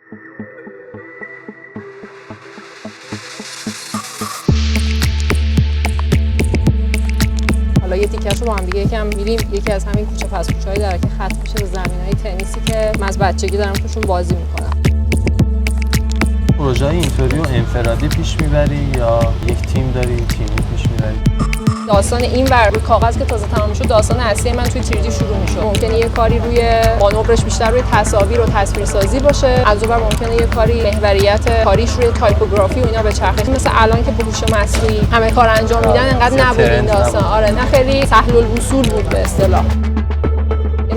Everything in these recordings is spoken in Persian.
حالا یه تیکش رو با هم دیگه یکم میریم یکی از همین کوچه پس کوچه‌های در که ختم میشه به زمین‌های تنیسی که من از بچگی دارم توشون بازی میکنم. پروژه‌های اینطوری رو انفرادی پیش میبری یا یک تیم داری تیمی پیش میبری؟ داستان این ور روی کاغذ که تازه تمام شد، داستان اصلی من توی 3D شروع میشه. ممکنه یه کاری روی مانورش بیشتر روی تصاویر و تصویرسازی باشه، از اون ور ممکنه یه کاری محوریت کاریش روی تایپوگرافی و اینا بچرخه. مثل الان که با هوش مصنوعی همه کار انجام میدن انقدر نبود این داستان. آره، نه خیلی سهل الوصول بود به اصطلاح.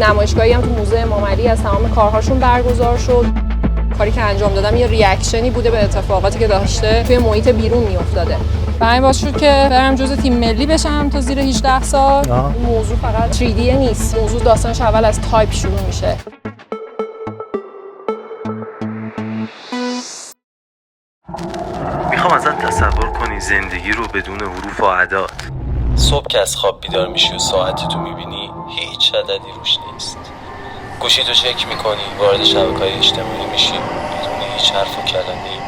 نمایشگاهی هم تو موزه امام علی از تمام کارهاشون برگزار شد. کاری که انجام دادم یه ریاکشنی بوده به اتفاقاتی که داشته توی محیط بیرون میافتاده. برای باعث شد که برم جزء تیم ملی بشم تا زیر 18 سال. این موضوع فقط 3D نیست. موضوع داستانش اول از تایپ شروع میشه. میخوام ازت تصور کنی زندگی رو بدون حروف و اعداد. صبح که از خواب بیدار میشی و ساعتتو میبینی هیچ عددی روش نیست. گوشیتو چک میکنی، وارد شبکه‌های اجتماعی میشی بدون هیچ حرف و کلمه‌ای.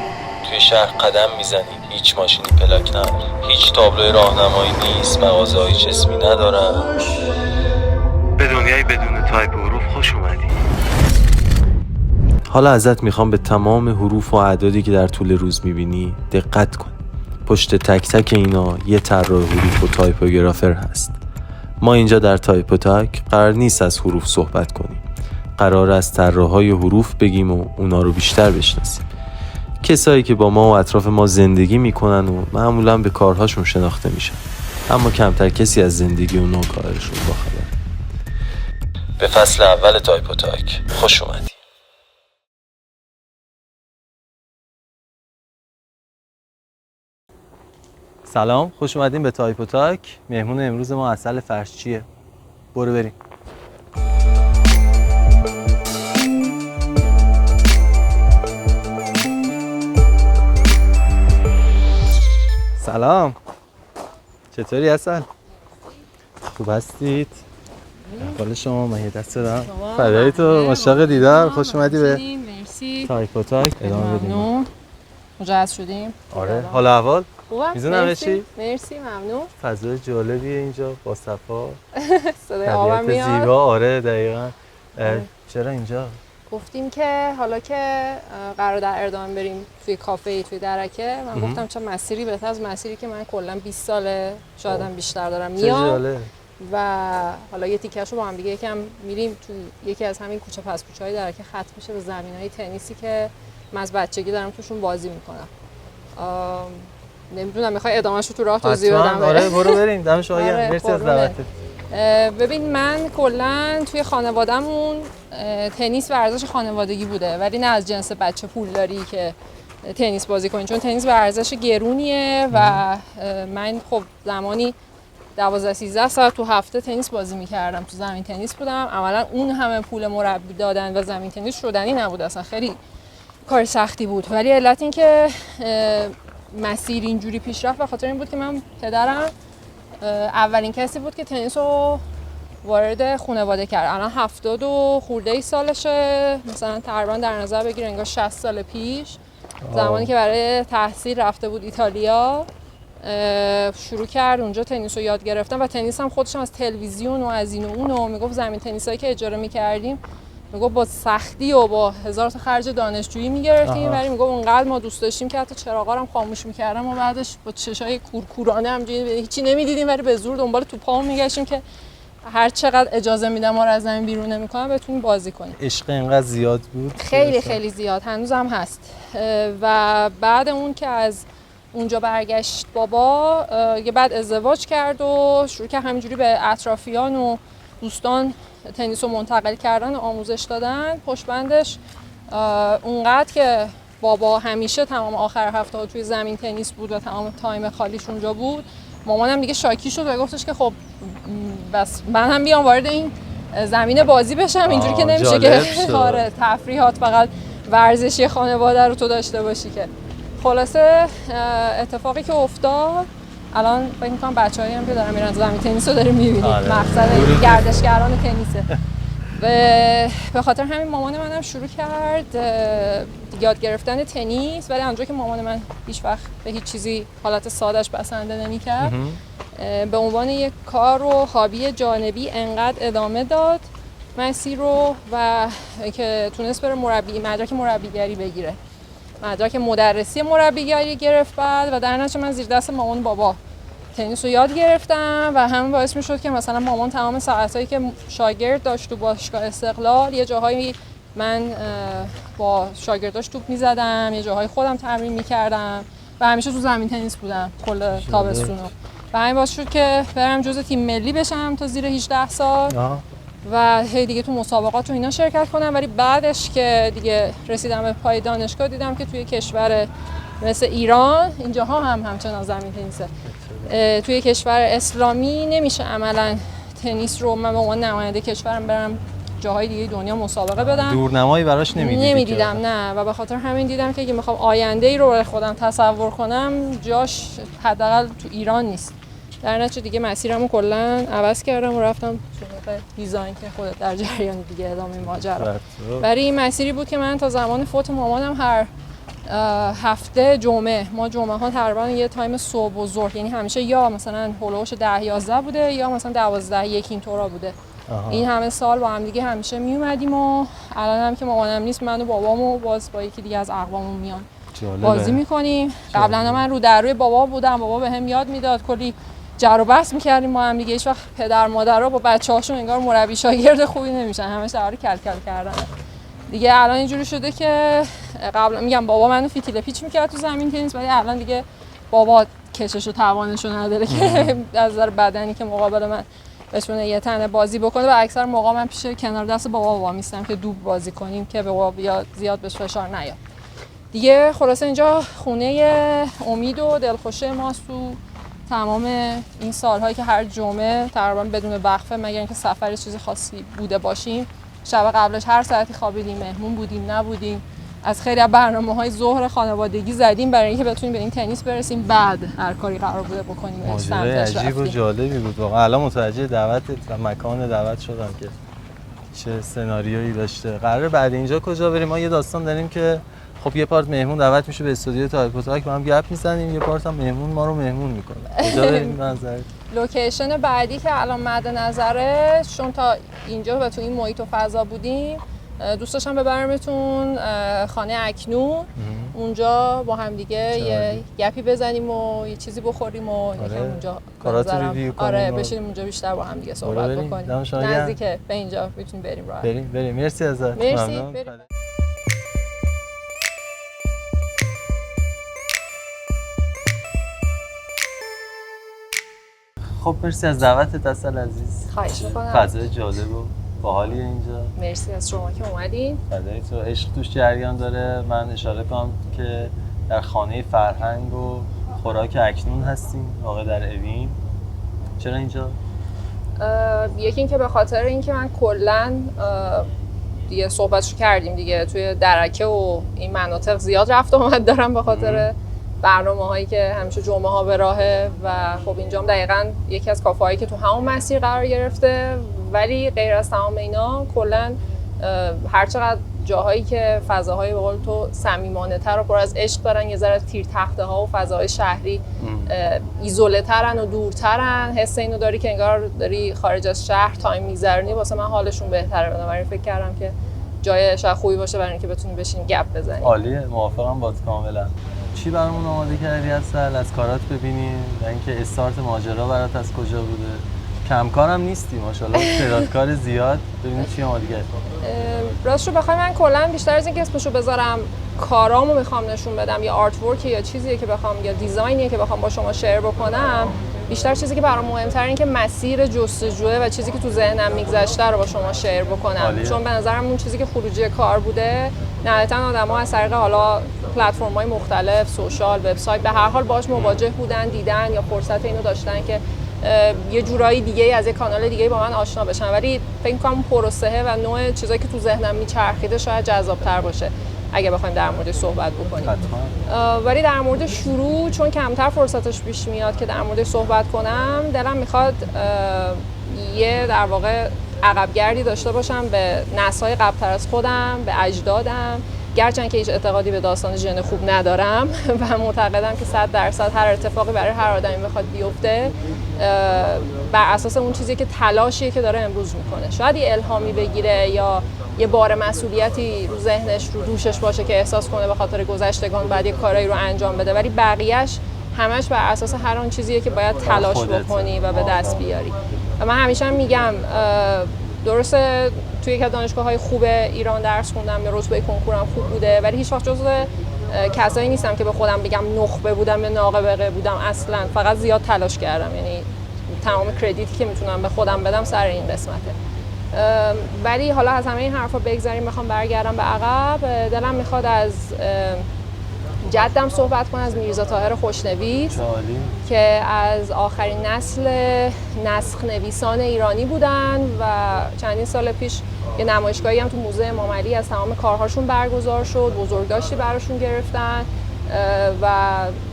توی شهر قدم میزنی، هیچ ماشینی پلاک نداره، هیچ تابلوی راهنمایی نیست، مغازه‌های جسمی ندارن. به دنیای بدون تایپ و حروف خوش اومدی. حالا ازت میخوام به تمام حروف و اعدادی که در طول روز میبینی دقت کن. پشت تک تک اینا یه طراح حروف و تایپوگرافر هست. ما اینجا در تایپ و تاک قرار نیست از حروف صحبت کنیم. قرار از طراحای حروف بگیم و اونا رو بیشتر بشناسیم. کسایی که با ما و اطراف ما زندگی میکنن و معمولا به کارهاشون شناخته میشن، اما کمتر کسی از زندگی و نوع کارشون باخبره. به فصل اول تایپ و تاک خوش اومدی. سلام، خوش اومدین به تایپ و تاک. مهمون امروز ما عسل فرشچیه. برو بریم. سلام، چطوری عسل؟ خوب هستید؟ احوال شما؟ من یه دست دارم فدای تو، مشتاق دیدار. خوش اومدی به تایپ و تاک. ادامه بدیم. مجهز شدیم؟ آره، حال احوال؟ خوبه؟ میزونم چی؟ مرسی، ممنون. فضای جالبیه اینجا با صفا. صدای آبم میاد. زیبا. آره دقیقاً. چرا اینجا؟ گفتیم که حالا که قرار در اردوان بریم توی کافه توی درکه، من گفتم چه مسیری بهتر از مسیری که من کلا 20 ساله شاید هم بیشتر دارم میام و حالا یه تیکش رو با هم دیگه یکم میریم تو یکی از همین کوچه پس کوچه‌های درکه ختم میشه به زمین‌های تنیسی که من از بچگی دارم توشون بازی میکنم. نمیدونم میخوای ادامه‌ش رو تو راه توضیح بدم؟ آره برو بریم. دم شما گرم. مرسی از دعوتت. ببین، من کلا توی خانواده‌مون تنیس ورزش خانوادگی بوده، ولی نه از جنس بچه پولداری که تنیس بازی کنین، چون تنیس ورزش گرونیه و من خب زمانی 12-13 ساعت تو هفته تنیس بازی میکردم، تو زمین تنیس بودم. عملا اون همه پول مربی دادن و زمین تنیس شدنی نبود، اصلا خیلی کار سختی بود. ولی علت این که مسیر اینجوری پیش رفت به خاطر این بود که من پدرم اولین کسی بود که تنیس رو وارد خانواده کرد. الان 70 و خورده سالشه، مثلا تقریبا در نظر بگیر انگار 60 سال پیش زمانی که برای تحصیل رفته بود ایتالیا شروع کرد اونجا تنیس رو یاد گرفتن و تنیس هم خودش از تلویزیون و از این و اون و میگفت زمین تنیسایی که اجاره میکردیم میگفت با سختی و با هزار تا خرج دانشجویی میگرفتیم، ولی میگفت اونقدر ما دوست داشتیم که حتی چراغا هم خاموش میکردم و بعدش با چشای کورکورانه همینجوری هیچی نمیدیدیم ولی به زور دنبال توپامون میگشتیم که هر چقدر اجازه میدم ما رو از زمین بیرون نمیکنن بتونیم بازی کنیم. عشق اینقدر زیاد بود؟ خیلی خیلی زیاد، هنوزم هست. و بعد اون که از اونجا برگشت بابا، یه بعد ازدواج کرد و شروع کرد همینجوری به اطرافیان و دوستان تنیس رو منتقل کردن و آموزش دادن. پشت بندش اونقدر که بابا همیشه تمام آخر هفته ها توی زمین تنیس بود و تمام تایم خالیش اونجا بود، مامانم دیگه شاکی شد و گفتش که خب بس من هم بیام وارد این زمین بازی بشم. اینجوری که نمیشه که آره تفریحات فقط ورزشی خانواده رو تو داشته باشی. که خلاصه اتفاقی که افتاد، الان فکر می‌کنم بچه‌هایی هم که دارن میرن زمین تنیس رو داریم می‌بینید، مقصد گردشگران تنیسه. و به خاطر همین مامان منم شروع کرد یاد گرفتن تنیس، ولی اونجا که مامان من هیچ وقت به هیچ چیزی حالت سادهش بسنده نمی‌کرد، به عنوان یک کار و هابی جانبی انقدر ادامه داد مسیر رو و که تونست بره مدرک مربیگری بگیره، مدرک مدرسی مربیگری گرفت بعد و در نتیجه من زیر دست مامان و بابا تنیس رو یاد گرفتم و همین باعث میشد که مثلا مامان تمام ساعتایی که شاگرد داشت تو باشگاه استقلال یه جاهایی من با شاگرداش توپ میزدم، یه جاهایی خودم تمرین میکردم و همیشه تو زمین تنیس بودم کل تابستونو و همین باعث شد که برم جزو تیم ملی بشم تا زیر 18 سال و هی دیگه تو مسابقات و اینا شرکت کنم. ولی بعدش که دیگه رسیدم به پای دانشگاه دیدم که توی کشور مثل ایران، اینجاها هم همچنان زمین تنیسه، توی کشور اسلامی نمیشه عملا تنیس رو من به عنوان نماینده کشورم برم جاهای دیگه دنیا مسابقه بدم. دورنمایی براش نمیدیدم نه، و به خاطر همین دیدم که اگه میخوام آینده‌ای رو برای خودم تصور کنم جاش حداقل تو ایران نیست. در نتیجه دیگه مسیرمو کلا عوض کردم و رفتم سراغ دیزاین که خودت در جریان دیگه ادامه ماجرا. ولی این مسیری بود که من تا زمان فوت مامانم هر هفته جمعه، ما جمعه ها تقریبا یه تایم صبح و ظهر، یعنی همیشه یا مثلا هولوش 10-11 بوده یا مثلا 12-1 اینطورا بوده. این همه سال با هم دیگه همیشه می اومدیم و الان هم که مامانم نیست من و بابامو باز با یکی دیگه از اقوامون میان بازی میکنیم. قبلا من رو در روی بابا بودم، بابا بهم یاد میداد، کلی جر و بحث میکردیم با هم دیگه. هیچ وقت پدر مادرها با بچه‌هاشون انگار مربی شاگرد خوبی نمیشن، همش در حال کل کل کردن. دیگه الان اینجوری شده که قبلا میگم بابا منو فیتیله پیچ میکرد تو زمین تنیس، ولی الان دیگه بابا کشش و توانشو نداره که از نظر بدنی که مقابل من بتونه یه تنه بازی بکنه و اکثر موقع من پیش کنار دست بابا وامیستم که دوب بازی کنیم که بابا زیاد بهش فشار نیاد. دیگه خلاصه اینجا خونه امید و دلخوشه ماست تو تمام این سال‌هایی که هر جمعه تقریبا بدون وقفه مگر اینکه سفر چیز خاصی بوده باشیم، شب قبلش هر ساعتی خوابیدیم، مهمون بودیم نبودیم، از خیلی از برنامه‌های ظهر خانوادگی زدیم برای اینکه بتونیم به این تنیس برسیم، بعد هر کاری قرار بوده بکنیم. ماجرای عجیب و جالبی بود واقعا. الان متوجه دعوتت و مکان دعوت شدم که چه سناریویی داشته. قراره بعد اینجا کجا بریم؟ ما یه داستان داریم که خب یه پارت مهمون دعوت میشه به استودیو تایپ تاک، با هم گپ میزنیم، یه پارت هم مهمون ما رو مهمون میکنه. کجا بریم به نظرت؟ لوکیشن بعدی که الان مد نظره، چون تا اینجا و تو این محیط و فضا بودیم، دوست داشتم ببرمتون خانه اکنون، اونجا با هم دیگه یه گپی بزنیم و یه چیزی بخوریم و یکم اونجا کاراتو ریویو کنیم. آره بشینیم اونجا بیشتر با هم دیگه صحبت بکنیم. نزدیکه به اینجا میتونیم بریم راحت. بریم. مرسی ازت. مرسی. خب مرسی از دعوتت اصل عزیز. خواهش می‌کنم. فضای جالب و باحالی اینجا. مرسی از شما که اومدین. فضای تو عشق توش جریان داره. من اشاره کنم که در خانه فرهنگ و خوراک اکنون هستیم، واقع در اوین. چرا اینجا؟ یکی این که به خاطر اینکه من کلاً دیگه صحبتشو کردیم دیگه، توی درکه و این مناطق زیاد رفت آمد دارم به خاطر برنامه‌هایی که همیشه جمعه ها به راهه و خب اینجا هم دقیقاً یکی از کافه‌هایی که تو همون مسیر قرار گرفته. ولی غیر از تمام اینا کلاً هر چقدر جاهایی که فضاهای به قول تو صمیمانه‌تر و پر از عشق دارن، یه ذره تیر تخته ها و فضاهای شهری ایزوله ترن و دورترن، حس اینو داری که انگار داری خارج از شهر تایم می‌گذرونی، واسه من حالشون بهتره. بنابراین فکر کردم که جای شاید خوبی باشه برای اینکه بتونیم بشینیم گپ بزنیم. عالیه، موافقم باهات کاملا. چی برامون آماده کردی اصل؟ از کارات ببینیم و اینکه استارت ماجرا برات از کجا بوده؟ کمکارم نیستی ماشاءالله، تعدادکار زیاد. ببینیم چی آماده کردی. راستش رو بخوام من کلا بیشتر از اینکه اسمشو بذارم کارامو میخوام نشون بدم یا آرت ورک یا چیزیه که بخوام یا دیزاینیه که بخوام با شما شیر بکنم، بیشتر چیزی که برام مهم‌تره این که مسیر جستجوه و چیزی که تو ذهنم میگذشته رو با شما شیر بکنم. چون به نظرم اون چیزی که خروجی کار بوده نهایتاً آدم‌ها از طریق حالا پلتفرم‌های مختلف، سوشال، وبسایت به هر حال باهاش مواجه بودن، دیدن یا فرصت اینو داشتن که یه جورایی دیگه از یه کانال دیگه با من آشنا بشن. ولی فکر می‌کنم پروسه و نوع چیزایی که تو ذهنم میچرخیده شاید جذاب‌تر باشه اگه بخوایم در موردش صحبت بکنیم. ولی در مورد شروع چون کمتر فرصتش پیش میاد که در موردش صحبت کنم، دلم میخواد یه در واقع عقبگردی داشته باشم به نسل‌های قبل‌تر از خودم، به اجدادم، گرچند که هیچ اعتقادی به داستان ژن خوب ندارم و معتقدم که 100% هر اتفاقی برای هر آدمی بخواد بیفته بر اساس اون چیزی که تلاشیه که داره امروز میکنه. شاید یه الهامی بگیره یا یه بار مسئولیتی رو ذهنش رو دوشش باشه که احساس کنه به خاطر گذشتگان بعد یه کارایی رو انجام بده، ولی بقیه‌اش همش بر اساس هر آن چیزیه که باید تلاش بکنی و به دست بیاری. و من همیشه میگم درسته توی یک از دانشگاه‌های خوب ایران درس خوندم یا رتبه کنکورم خوب بوده، ولی هیچ وقت جزو کسایی نیستم که به خودم بگم نخبه بودم یا ناقبقه بودم. اصلا فقط زیاد تلاش کردم، یعنی تمام کردیتی که میتونم به خودم بدم سر این قسمته. ولی حالا از همه این حرفا بگذاریم، میخوام برگردم به عقب. دلم میخواد از جدم صحبت کنم، از میرزا طاهر خوشنویس که از آخرین نسل نسخ نویسان ایرانی بودن و چندین سال پیش یه نمایشگاهی هم تو موزه امام علی از تمام کارهاشون برگزار شد، بزرگداشتی براشون گرفتن و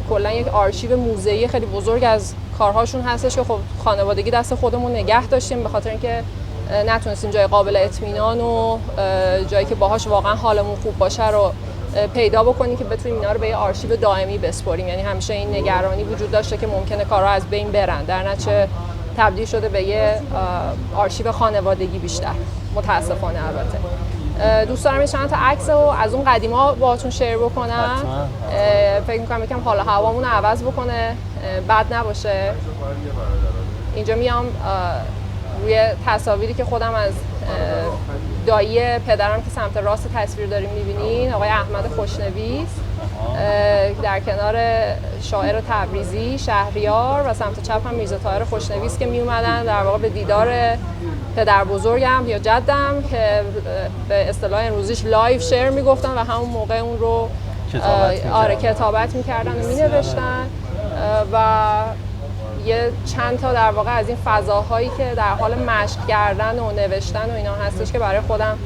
کلا یک آرشیو موزه‌ای خیلی بزرگ از کارهاشون هستش که خب خانوادگی دست خودمون نگه داشتیم به خاطر اینکه نتونستیم جای قابل اطمینان و جایی که باهاش واقعا حالمون خوب باشه رو پیدا بکنیم که بتونیم اینا رو به یه آرشیو دائمی بسپاریم. یعنی همیشه این نگرانی وجود داشته که ممکنه کارها از بین برن، در نتیجه تبدیل شده به یه آرشیو خانوادگی بیشتر، متاسفانه. البته دوست دارم چند تا عکس رو از اون قدیما باهاتون شیر بکنم. فکر می‌کنم یکم حال هوامون رو عوض بکنه، بد نباشه. اینجا میام روی تصاویری که خودم از دایی پدرم که سمت راست تصویر داریم می‌بینین، آقای احمد خوشنویس در کنار شاعر تبریزی شهریار و سمت چپ هم میرزا طاهر خوشنویس که می اومدن در واقع به دیدار پدر بزرگم یا جدم که به اصطلاح امروزیش لایو شیر میگفتن و همون موقع اون رو کتابت میکردن و مینوشتن و یه چند تا در واقع از این فضاهایی که در حال مشق کردن و نوشتن و اینا هستش که برای خودم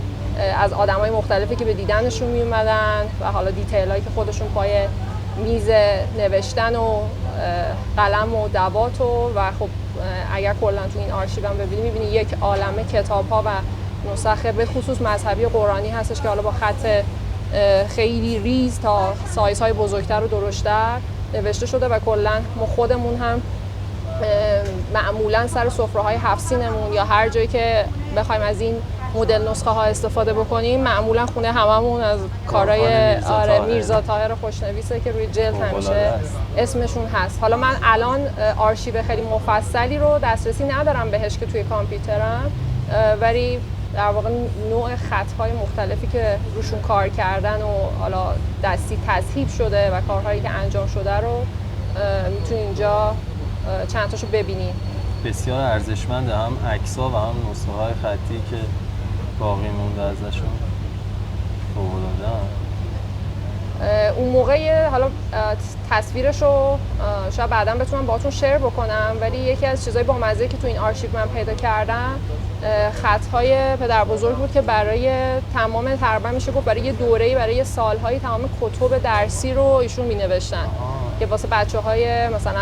از آدمای مختلفی که به دیدنشون می اومدن و حالا دیتیلایی که خودشون پای میز نوشتن و قلم و دوات و خب اگر کلا تو این آرشیو هم ببینی میبینی یک عالمه کتاب‌ها و نسخ به خصوص مذهبی قرآنی هستش که حالا با خط خیلی ریز تا سایزهای بزرگتر و درشتر نوشته شده و کلا ما خودمون هم معمولا سر سفره‌های هفسینمون یا هر جایی که بخوایم از این مدل نسخه ها استفاده بکنیم معمولا خونه هممون از کارهای میرزا طاهر خوشنویسه که روی جلد همیشه اسمشون هست. حالا من الان آرشیو خیلی مفصلی رو دسترسی ندارم بهش که توی کامپیوترم، ولی در واقع نوع خطهای مختلفی که روشون کار کردن و حالا دستی تصحیح شده و کارهایی که انجام شده رو میتونید اینجا چند تاشو ببینید. بسیار ارزشمنده، هم عکس‌ها و هم نسخه‌های خطی که باقی مونده ازشون. اون موقع حالا تصویرشو شاید بعداً بتونم باهاتون شیر بکنم، ولی یکی از چیزای بامزه‌ای که تو این آرشیو من پیدا کردم خطهای پدر بزرگ بود که برای تمام تقریبا میشه گفت برای یه دوره‌ای، برای یه سال‌هایی تمام کتب درسی رو ایشون می‌نوشتن که واسه بچه‌های مثلا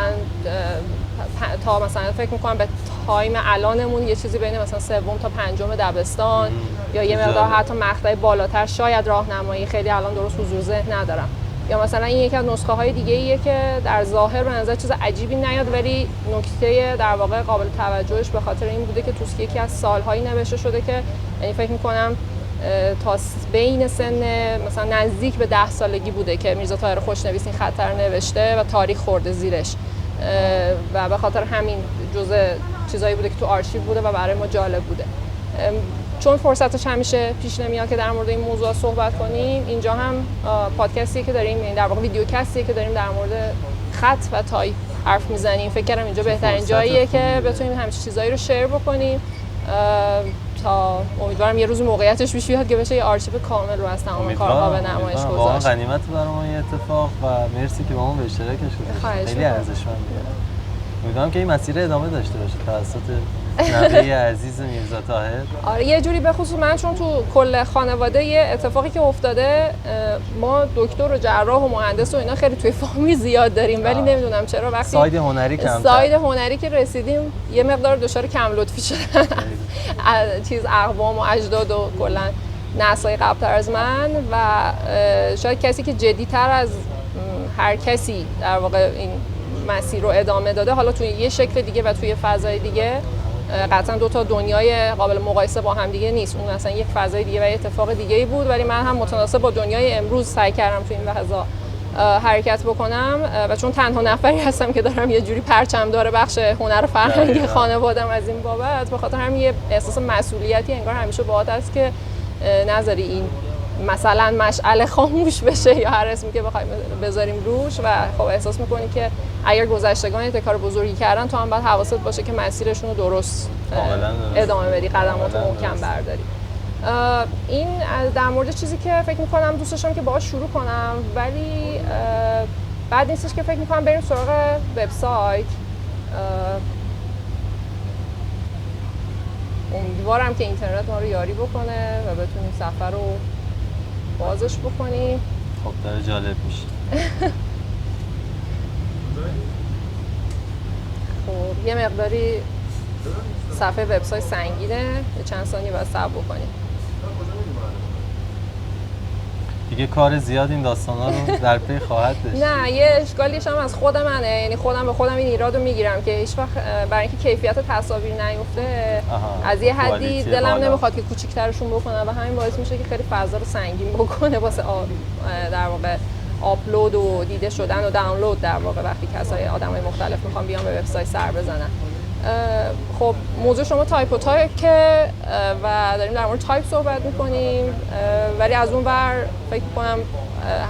تا مثلا فکر می‌کنم به تایم الانمون یه چیزی بین مثلا سوم تا پنجم دبستان یا یه مقدار حتی مقطع بالاتر شاید راهنمایی، خیلی الان درست حضور ذهن ندارم. یا مثلا این یکی از نسخه‌های دیگه‌ایه که در ظاهر به نظر چیز عجیبی نیاد، ولی نکته در واقع قابل توجهش به خاطر این بوده که توش یکی از سال‌هایی نوشته شده که یعنی فکر می‌کنم تا بین سن مثلا نزدیک به 10 سالگی بوده که میرزا طاهر خوشنویس این خط رو نوشته و تاریخ خورده زیرش و به خاطر همین جزء چیزایی بوده که تو آرشیو بوده و برای ما جالب بوده. چون فرصتش همیشه پیش نمیاد که در مورد این موضوع صحبت کنیم، اینجا هم پادکستی که داریم، یعنی در واقع ویدیوکستی که داریم در مورد خط و تایپ حرف میزنیم، فکر کردم اینجا بهترین جاییه که بتونیم همچین چیزایی رو شیر بکنیم تا امیدوارم یه روز موقعیتش پیش بیاد که بشه یه آرشیو کامل رو از تمام کارها به نمایش گذاشت. واقعا غنیمت برای ما این اتفاق و مرسی که با ما به اشتراکش گذاشتید. خیلی ارزشمنده. امیدوارم که این مسیر ادامه داشته باشه توسط نوه عزیز میرزا طاهر. آره یه جوری به خصوص من چون تو کل خانواده یه اتفاقی که افتاده، ما دکتر و جراح و مهندس و اینا خیلی توی فامیل زیاد داریم، ولی نمیدونم چرا وقتی ساید هنری کمتر، ساید هنری که رسیدیم یه مقدار دچار کم لطفی شدن چیز اقوام و اجداد و کلا نسل‌های قبل‌تر از من و شاید کسی که جدی‌تر از هر کسی در واقع این مسیر رو ادامه داده، حالا توی یه شکل دیگه و توی فضای دیگه، قطعا دو تا دنیای قابل مقایسه با هم دیگه نیست. اون اصلا یک فضای دیگه و یه اتفاق دیگه‌ای بود، ولی من هم متناسب با دنیای امروز سعی کردم توی این لحظه حرکت بکنم و چون تنها نفری هستم که دارم یه جوری پرچم داره بخش هنر و فرهنگ خانواده‌ام از این بابت، به خاطر همین یه احساس مسئولیتی انگار همیشه باهات هست که نذاری این مثلا مشعل خاموش بشه یا هر اسمی که بخوایم بذاریم روش و خب احساس میکنی که اگر گذشتگان یه کار بزرگی کردن تو هم باید حواست باشه که مسیرشون رو درست ادامه بدی، قدمات محکم برداری. این در مورد چیزی که فکر میکنم دوست داشتم که باهاش شروع کنم، ولی بعد نیستش که فکر میکنم بریم سراغ وبسایت. امیدوارم که اینترنت ما رو یاری بکنه و بتونیم سفر رو بازش بکنیم. خب داره جالب میشه. خب یه مقداری صفحه وبسایت سنگینه، یه چند ثانیه باید صبر بکنیم. دیگه کار زیاد این داستانا رو در پی خواهد داشت. نه یه اشکالیش هم از خود منه، یعنی خودم به خودم این ایرادو میگیرم که هیچ وقت برای اینکه کیفیت تصاویر نیفته از یه حدی دلم نمیخواد که کوچیک‌ترشون بکنم و همین باعث میشه که خیلی فضا رو سنگین بکنه واسه در واقع آپلود و دیده شدن و دانلود در واقع وقتی کسای آدمای مختلف میخوان بیان به وبسایت سر بزنن. خب موضوع شما تایپ و تایپه و داریم در مورد تایپ صحبت میکنیم، ولی از اون ور فکر میکنم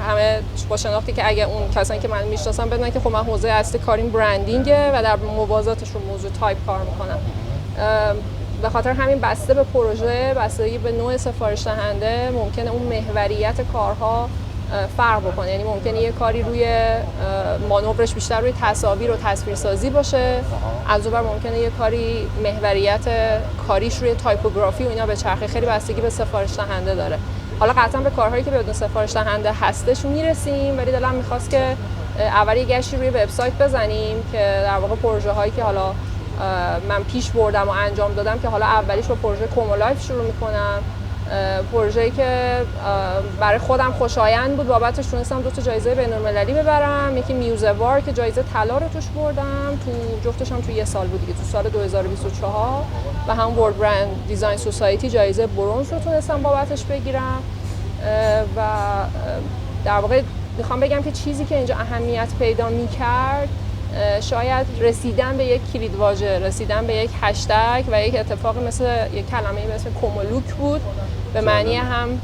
همه با شناختی که اگه اون کسانی که من میشناسم بدونن که خب من حوزه اصلی کاریم برندینگه و در موازاتش رو موضوع تایپ کار میکنم. به خاطر همین بسته به پروژه، بستگی به نوع سفارش دهنده ممکنه اون محوریت کارها فرق بکنه، یعنی ممکنه یه کاری روی مانورش بیشتر روی تصاویر و تصویرسازی باشه، از اون ور ممکنه یه کاری محوریت کاریش روی تایپوگرافی و اینا به چرخه، خیلی بستگی به سفارش دهنده داره. حالا قطعا به کارهایی که بدون سفارش دهنده هستش میرسیم، ولی دلم می‌خواست که اول یه گشتی روی وبسایت بزنیم که در واقع پروژه هایی که حالا من پیش بردم و انجام دادم که حالا اولیش با پروژه کومولایف شروع می‌کنم، پروژه‌ای که برای خودم خوشایند بود، بابتش تونستم 2 تا جایزه بین‌المللی ببرم. یکی میوزوار که جایزه طلا رو توش بردم، تو جفتش هم تو یه سال بود دیگه، تو سال 2024 و هم ورلد برند دیزاین سوسایتی جایزه برنز رو تونستم بابتش بگیرم. و در واقع میخوام بگم که چیزی که اینجا اهمیت پیدا می‌کرد شاید رسیدن به یک کلیدواژه، رسیدن به یک هشتگ و یک اتفاقی مثل یک کلمه‌ای به اسم کومولوک بود، به معنی هم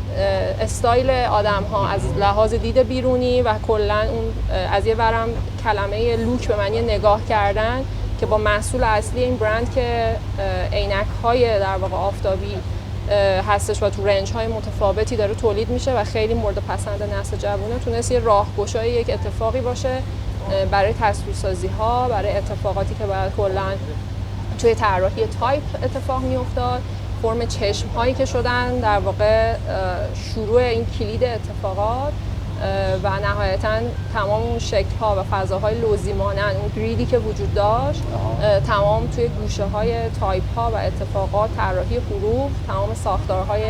استایل آدم‌ها از لحاظ دید بیرونی و کلاً اون از یه ورم کلمه لوک به معنی نگاه کردن که با محصول اصلی این برند که عینک‌های در واقع آفتابی هستش و تو رنج‌های متفاوتی داره تولید میشه و خیلی مورد پسند نسل جوونه، تونست یه راهگشای یک اتفاقی باشه برای تصویرسازی‌ها، برای اتفاقاتی که باید کلاً توی طراحی تایپ اتفاق میافتاد، فرم چشم‌هایی که شدن در واقع شروع این کلید اتفاقات و نهایتاً تمام اون شکل‌ها و فضاهای لوزی مانند اون گریدی که وجود داشت تمام توی گوشه‌های تایپ‌ها و اتفاقات، طراحی حروف، تمام ساختارهای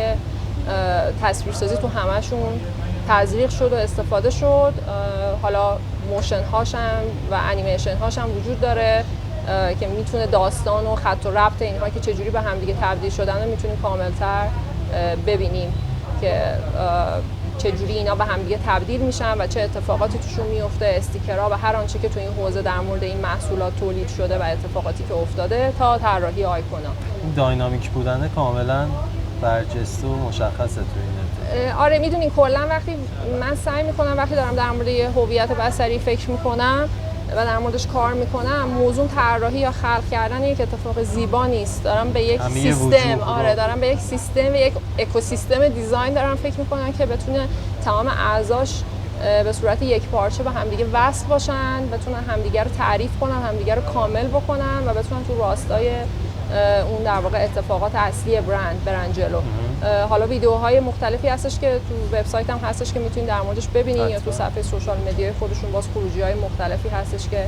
تصویرسازی تو همشون تزریق شد و استفاده شد. حالا موشن هاشم و انیمیشن هاشم وجود داره که میتونه داستان و خط و ربط اینها که چجوری به هم دیگه تبدیل شدن رو میتونیم کاملتر ببینیم که چجوری اینا به هم دیگه تبدیل میشن و چه اتفاقاتی توشون میفته، استیکرها و هر آنچه که تو این حوزه در مورد این محصولات تولید شده و اتفاقاتی که افتاده تا طراحی آیکونا. این داینامیک بودن کاملا برجسته و مشخصه تو این آره میدونین کلا وقتی من سعی میکنم وقتی دارم در مورد یه هویت بصری فکر میکنم و در موردش کار میکنم، موضوع طراحی یا خلق کردن یک اتفاق زیبا نیست، دارم به یک سیستم دارم به یک سیستم، یک اکوسیستم دیزاین دارم فکر میکنم که بتونه تمام اعضاش به صورت یک پارچه به همدیگه وصل باشن، بتونن همدیگه رو تعریف کنن، همدیگه رو کامل بکنن و بتونن تو راستای اون در واقع اتفاقات اصلی برند جلو. حالا ویدیوهای مختلفی هستش که تو وبسایت هم هستش که میتونید در موردش ببینید یا تو صفحه سوشال مدیای خودشون باز خروجی‌های مختلفی هستش که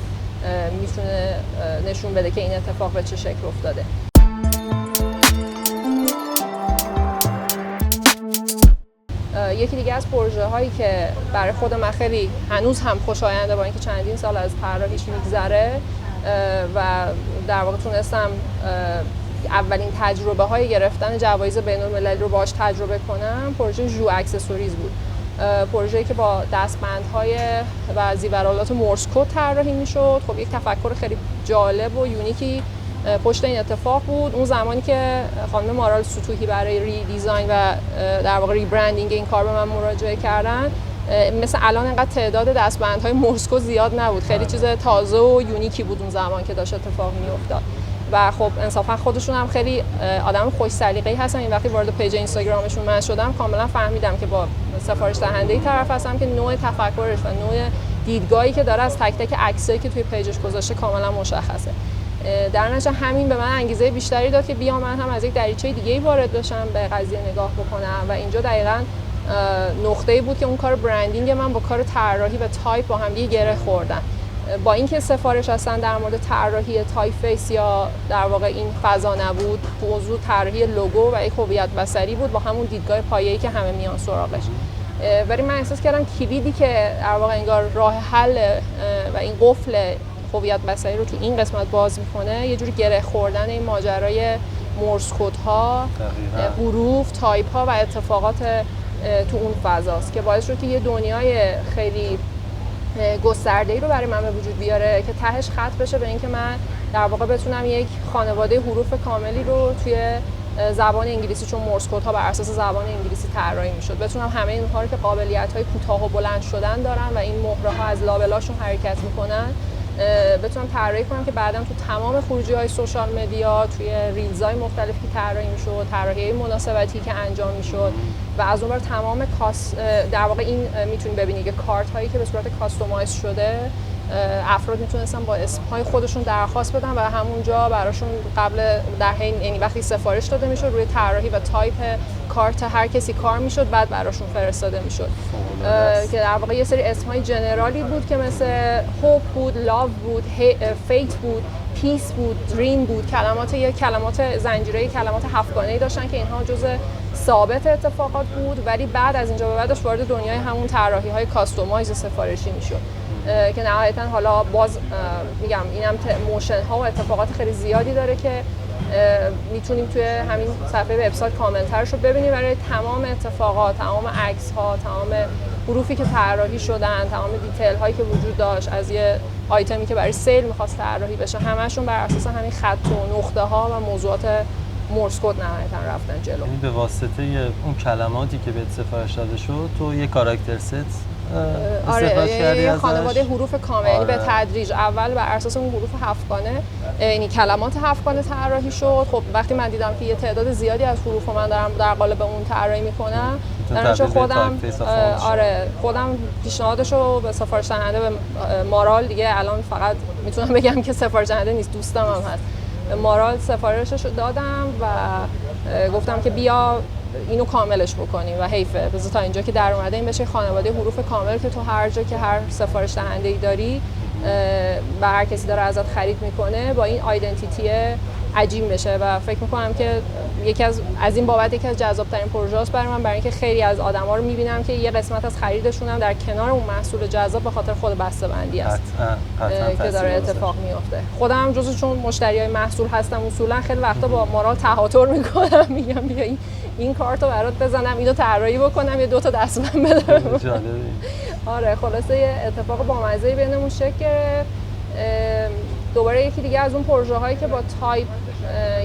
میتونه نشون بده که این اتفاق به چه شکل افتاده. یکی دیگه از پروژه هایی که برای خود من خیلی هنوز هم خوشاینده با اینکه چندین سال از طراحیش میگذره و در واقع تونستم اولین تجربه های گرفتن جوایز بین‌المللی رو باهاش تجربه کنم، پروژه ژو اکسسوریز بود. پروژه‌ای که با دستبندهای و زیورآلات مورس کد طراحی میشد. خب یک تفکر خیلی جالب و یونیکی پشت این اتفاق بود. اون زمانی که خانم مارال سطوحی برای ری دیزاین و در واقع ریبرندینگ این کار به من مراجعه کردن، مثل الان انقدر تعداد دستبندهای مورس کد زیاد نبود. خیلی چیز تازه و یونیکی بود اون زمان که داشت اتفاق میافتاد. و خب انصافا خودشون هم خیلی آدم خوش سلیقه‌ای هستن. این وقتی وارد پیج اینستاگرامشون من شدم کاملا فهمیدم که با سفارش دهنده‌ای طرف هستم که نوع تفکرش و نوع دیدگاهی که داره از تک تک عکسایی که توی پیجش گذاشته کاملا مشخصه. در نتیجه همین به من انگیزه بیشتری داد که بیام من هم از یک دریچه دیگه‌ای وارد بشم، به قضیه نگاه بکنم و اینجا دقیقاً نقطه‌ای بود که اون کار برندینگ من با کار طراحی و تایپ با هم گره خوردن. با اینکه سفارش اصلا در مورد طراحی تایپ فیس یا در واقع این فضا نبود، موضوع طراحی لوگو و یک هویت بصری بود با همون دیدگاه پایه‌ای که همه میان سراغش. ولی من احساس کردم کلیدی که در واقع انگار راه حل و این قفل هویت بصری رو تو این قسمت باز میکنه یه جوری گره خوردن این ماجرای مورس کدها، حروف، تایپ ها و اتفاقات تو اون فضاست که باعث شد که یه دنیای خیلی گسترده‌ای رو برای من به وجود بیاره که تهش ختم بشه به اینکه من در واقع بتونم یک خانواده حروف کاملی رو توی زبان انگلیسی، چون مورس کدها بر اساس زبان انگلیسی طراحی میشد، بتونم همه اینها رو که قابلیت‌های کوتاه و بلند شدن دارن و این مهره‌ها از لابلاشون حرکت میکنن بتونم طراحی کنم که بعداً تو تمام خروجی‌های سوشال مدیا، توی ریلزهای مختلفی که طراحی میشد، طراحی‌های مناسبتی که انجام میشد و از اون ور تمام در واقع این میتونید ببینید که کارت هایی که به صورت کاستومایز شده افراد میتونستن با اسمهای خودشون درخواست بدن و همونجا براشون قبل در حین یعنی وقتی سفارش داده میشد روی طراحی و تایپ کارت هر کسی کار میشد بعد براشون فرستاده میشد که در واقع یه سری اسمهای جنرالی بود که مثل هوپ بود، لاو بود، فیت بود، پیس بود، دریم بود، کلمات زنجیره کلمات هفتگانه‌ای داشتن که اینها جزء ثابت اتفاقات بود ولی بعد از اینجا به بعدش وارد دنیای همون طراحی‌های کاستومایز سفارشی میشد که نهایتاً حالا باز میگم اینم موشن ها و اتفاقات خیلی زیادی داره که میتونیم توی همین صفحه وبسایت کامنترش رو ببینیم برای تمام اتفاقات، تمام عکس ها، تمام حروفی که طراحی شدن، تمام دیتیل هایی که وجود داشت از یه آیتمی که برای سیل می‌خواست طراحی بشه، همشون بر اساس همین خط و نقطه ها و موضوعات مورس کد نهایتاً رفتن جلو. یعنی به واسطه اون کلماتی که بهت سفارش داده شد تو یه کاراکتر ست آره، خانواده حروف کامل. یعنی به تدریج اول بر اساس اون حروف هفتگانه یعنی کلمات هفتگانه طراحی شد. خب وقتی من دیدم که یه تعداد زیادی از حروف من دارم در قالب اون طراحی میکنم، در خودم پیشنهادشو به سفارش دهنده به مارال، دیگه الان فقط میتونم بگم که سفارش دهنده نیست، دوستم هم هست، مارال سفارشش دادم و گفتم که بیا اینو کاملش بکنیم و حیفه بذار تا اینجا که در اومده این بشه خانواده حروف کامل که تو هر جا که هر سفارش دهنده‌ای داری و هر کسی داره ازت خرید میکنه با این آیدنتیتی عجیب بشه و فکر میکنم که یکی از این بابت یکی از جذاب‌ترین پروژه‌هاست برای من، برای اینکه خیلی از آدما رو میبینم که یه قسمت از خریدشون هم در کنار اون محصول جذاب به خاطر خود بسته‌بندی است که داره اتفاق میفته. خودم جزو چون مشتریای محصول هستم اصولا خیلی وقتا با مارال تهاتر میکنم، میگم بیا این کارتو برات بزنم، اینو طراحی بکنم، یه دو تا دستبند بدم. آره خلاصه یه اتفاق بامزه‌ای بینمون شکل گرفت. دوباره یکی دیگه از اون پروژه هایی که با تایپ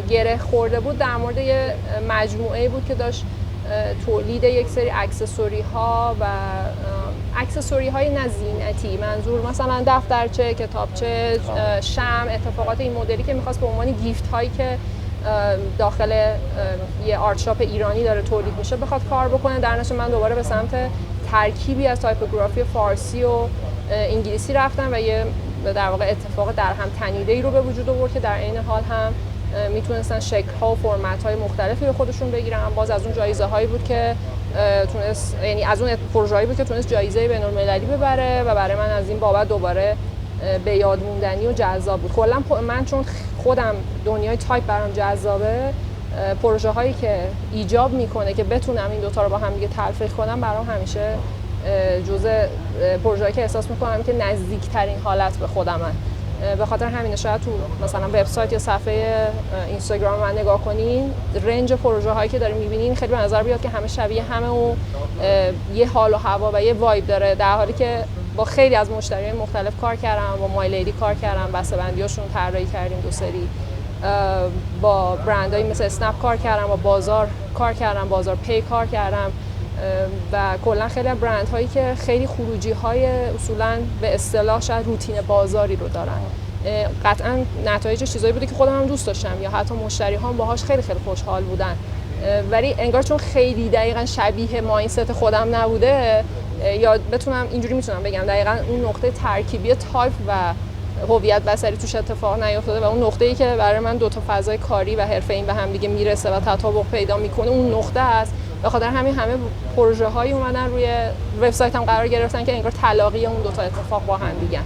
گره خورده بود در مورد یه مجموعه بود که داشت تولید یک سری اکسسوری ها و اکسسوری های نزینتی، منظور مثلا دفترچه، کتابچه، شمع، اتفاقات این مدلی که میخواست به عنوان گیفت هایی که داخل یه آرت شاپ ایرانی داره تولید میشه بخواد کار بکنه. در نتیجه من دوباره به سمت ترکیبی از تایپوگرافی فارسی و انگلیسی رفتن و یه در واقع اتفاق در هم تنیده‌ای رو به وجود آورد که در عین حال هم میتونستن شکل‌ها و فرمت‌های مختلفی به خودشون بگیرن. باز از اون جایزه‌هایی بود که تونست، یعنی از اون پروژه‌ای بود که تونست جایزه بین‌المللی ببره و برای من از این بابت دوباره به یاد موندنی و جذاب بود. کلا من چون خودم دنیای تایپ برام جذابه، پروژه هایی که ایجاب میکنه که بتونم این دوتا رو با هم دیگه تلفیق کنم برام همیشه جزء پروژه‌ای که احساس میکنم که نزدیکترین حالت به خودمه. به خاطر همینه شاید تو مثلا وبسایت یا صفحه اینستاگرام من نگاه کنین، رنج پروژه هایی که دارین میبینین خیلی به نظر بیاد که همه شبیه همه و یه حال و هوا و یه وایب داره، در حالی که با خیلی از مشتریان مختلف کار کردم، با مای لیدی کار کردم، بسته‌بندیاشون طراحی کردیم 2 سری، با برندایی مثل اسنپ کار کردم، با بازار کار کردم، بازار پی کار کردم و کلا خیلی برندهایی که خیلی خروجی‌های اصولاً به اصطلاح شاید روتین بازاری رو دارن. قطعاً نتایج چیزایی بوده که خودم هم دوست داشتم یا حتی مشتری‌هام باهاش خیلی خوشحال بودن، ولی انگار چون خیلی دقیقاً شبیه مایندست خودم نبوده، یا بتونم اینجوری میتونم بگم دقیقاً اون نقطه ترکیبی تایپ و هویت بصری توش اتفاق نیفتاده و اون نقطه‌ای که برای من دو تا فضای کاری و حرفه‌ای به هم دیگه میرسه و تطابق پیدا میکنه اون نقطه است. به خاطر همین همه پروژه‌هایی اومدن روی وبسایتم قرار گرفتن که انگار تلاقی اون دو تا اتفاق با هم دیگه.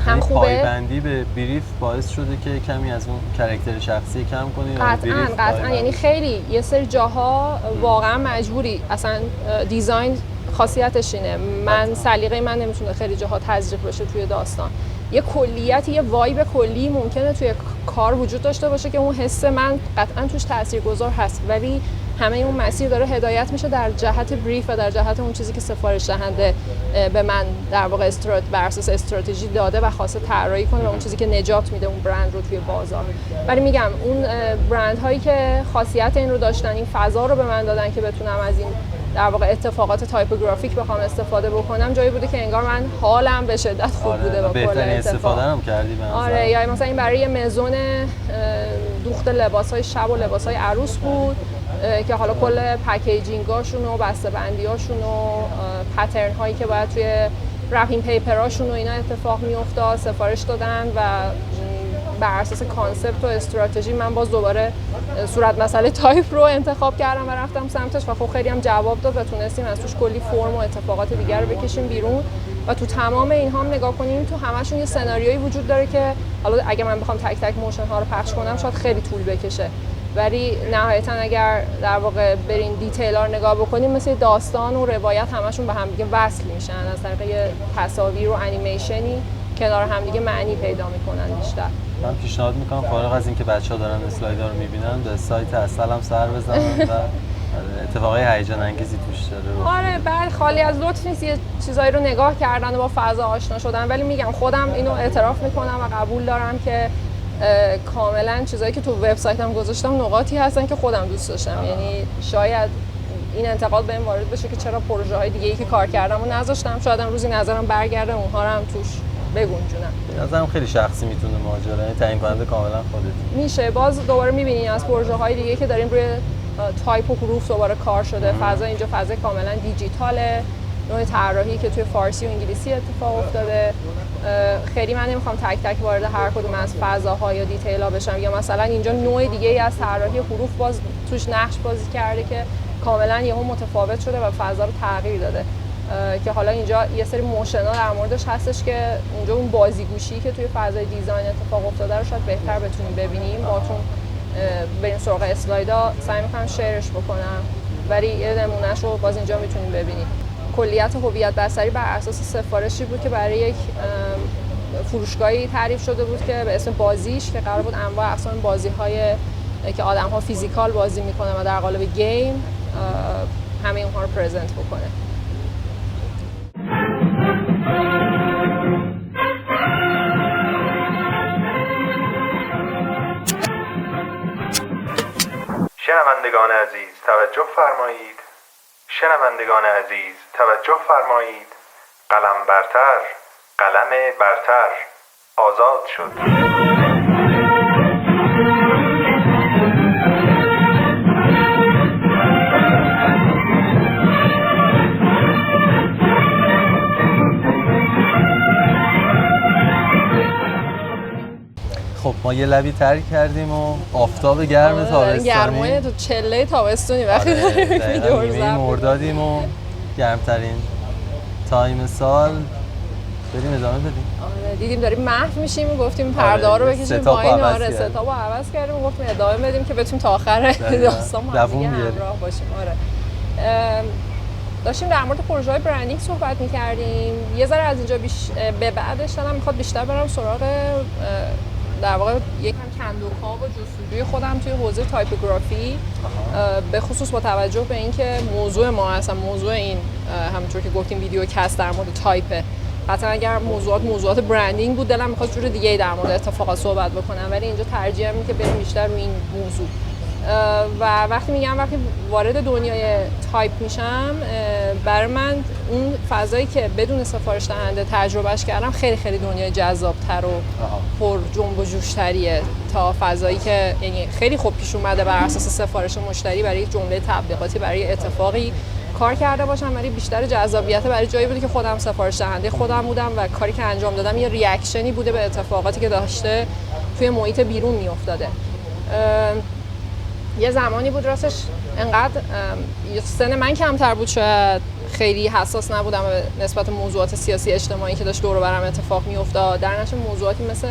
هم خوبه، پایبندی به بریف باعث شده که کمی از اون کاراکتر شخصی کم کنی. قطعاً یعنی خیلی یه سری جاها واقعا مجبوری، اصلا دیزاین خاصیتش اینه، من سلیقه من نمیتونه خیلی جاها تزریق بشه توی داستان، یه کلیتی، یه وایب کلی ممکنه توی کار وجود داشته باشه که اون حس من قطعا توش تاثیرگذار هست، ولی همه اون مسیر داره هدایت میشه در جهت بریف و در جهت اون چیزی که سفارش دهنده به من در واقع بر اساس استراتژی داده و خواسته طراحی کنه و اون چیزی که نجات میده اون برند رو توی بازار. ولی میگم اون برند هایی که خاصیت این رو داشتن، این فضا رو به من دادن که بتونم از این در واقع اتفاقات تایپوگرافیک بخوام استفاده بکنم، جایی بوده که انگار من حالم به شدت خوب بوده با کل استفاده هم کردی به نظر. آره، یا مثلا این برای مزون دوخت لباس‌های شب و لباس‌های عروس بود که حالا کل پکیجینگاشون و بسته‌بندیاشون و پترن هایی که باید توی رپینگ پیپراشون و اینا اتفاق میافتاد سفارش دادن و بر اساس کانسپت و استراتژی من باز دوباره صورت مسئله تایپ رو انتخاب کردم و رفتم سمتش و خب خیلی هم جواب داد و تونستیم از توش کلی فرم و اتفاقات دیگر رو بکشیم بیرون. و تو تمام اینها هم نگاه کنیم تو همشون یه سناریویی وجود داره که حالا اگه من بخوام تک تک موشن ها رو پخش کنم شاید خیلی طول بکشه، ولی نهایتا اگر در واقع برین دیتیل ها رو نگاه بکنیم مثل داستان و روایت همشون به هم دیگه وصل میشن از طریق یه تصاویر و انیمیشنی کنار هم دیگه معنی پیدا میکنن بیشتر. من پیشنهاد میکنم فارغ از اینکه بچه‌ها دارن اسلایدها رو میبینن به سایت اصل هم سر بزنن و اتفاقای هیجان انگیزی توش داره. آره، بعد خالی از لطف نیست، یه چیزایی رو نگاه کردن و با فضا آشنا شدن، ولی میگم خودم اینو اعتراف میکنم و قبول دارم که کاملا چیزایی که تو وبسایتم گذاشتم نقاطی هستن که خودم دوست داشتم. یعنی شاید این انتقاد بهم وارد بشه که چرا پروژه های دیگه‌ای که کار کردم رو نذاشتم، شاید روزی نظرم برگرده اونها رو هم توش بگنجونم. نظرم خیلی شخصی میتونه ماجرا، یعنی تعیین کننده کاملا خودت میشه. باز دوباره میبینین از پروژه های دیگه که داریم روی تایپ و حروف دوباره کار شده، فضا اینجا فضا کاملا دیجیتاله، نوع طراحی که توی فارسی و انگلیسی اتفاق افتاده. خیلی من نمیخوام تک تک وارد هر کدوم از فضاها یا دیتیل‌ها بشم، یا مثلا اینجا نوع دیگه‌ای از طراحی حروف باز توش نقش بازی کرده که کاملا یهو متفاوت شده و فضا رو تغییر داده، که حالا اینجا یه سری موشن‌ها در موردش هستش که اونجا اون بازیگوشی که توی فضای دیزاین اتفاق افتاده رو شاید بهتر بتونیم ببینیم. باهاتون بریم سراغ اسلایدها، سعی می‌کنم شیرش بکنم، ولی یه نمونهش رو باز اینجا میتونیم ببینیم. کلیت هویت بصری بر اساس سفارشی بود که برای یک فروشگاهی تعریف شده بود که به اسم بازیش، که قرار بود انواع اقسام بازی‌های که آدم‌ها فیزیکال بازی می‌کنن و در قالب گیم همه اونها رو پرزنت بکنه. شنوندگان عزیز توجه فرمایید. شنوندگان عزیز توجه فرمایید. قلم برتر، قلم برتر آزاد شد. ما یه لبی ترک کردیم و آفتاب گرم تابستانی گرمای تو چله تابستونی وقتی دقیقاً نیمه مردادیم و گرمترین تایم سال. بریم ادامه بدیم. دیدیم داریم محو میشیم و گفتیم پرده ها رو بکشیم پایین. آره ستاپو عوض کردیم و گفتیم ادامه بدیم که بتونیم تا آخر داستان ما دیگه همراه باشیم. آره داشتیم در مورد پروژه‌های برندینگ صحبت می‌کردیم. یه ذره از اینجا به بعدش دارم میخواد بیشتر برم سراغ در واقع یکم کندوکاو و جستجوی خودم توی حوزه تایپوگرافی، به خصوص با توجه به اینکه موضوع ما اصلا موضوع این همونطور که گفتیم ویدیو کست در مورد تایپه. حتما اگر موضوعات برندینگ بود دلم می‌خواد جور دیگه‌ای در مورد اتفاقات صحبت بکنم، ولی اینجا ترجیح میدم که بریم بیشتر روی این موضوع. و وقتی وارد دنیای تایپ میشم، برای من اون فضایی که بدون سفارش دهنده تجربهش کردم خیلی خیلی دنیای جذاب‌تر و پر جنب و جوش‌تریه تا فضایی که یعنی خیلی خوب پیش اومده بر اساس سفارش مشتری برای یک جمله تبلیغاتی برای اتفاقی کار کرده باشم، ولی بیشتر جذابیت برای جایی بوده که خودم سفارش دهنده خودم بودم و کاری که انجام دادم یه ریاکشنی بوده به اتفاقاتی که داشته توی محیط بیرون میافتاده. یه زمانی بود راستش انقدر سن من کمتر بود، شاید خیلی حساس نبودم نسبت موضوعات سیاسی اجتماعی که داشت دور و برم اتفاق میافتاد. در نتیجه موضوعاتی مثل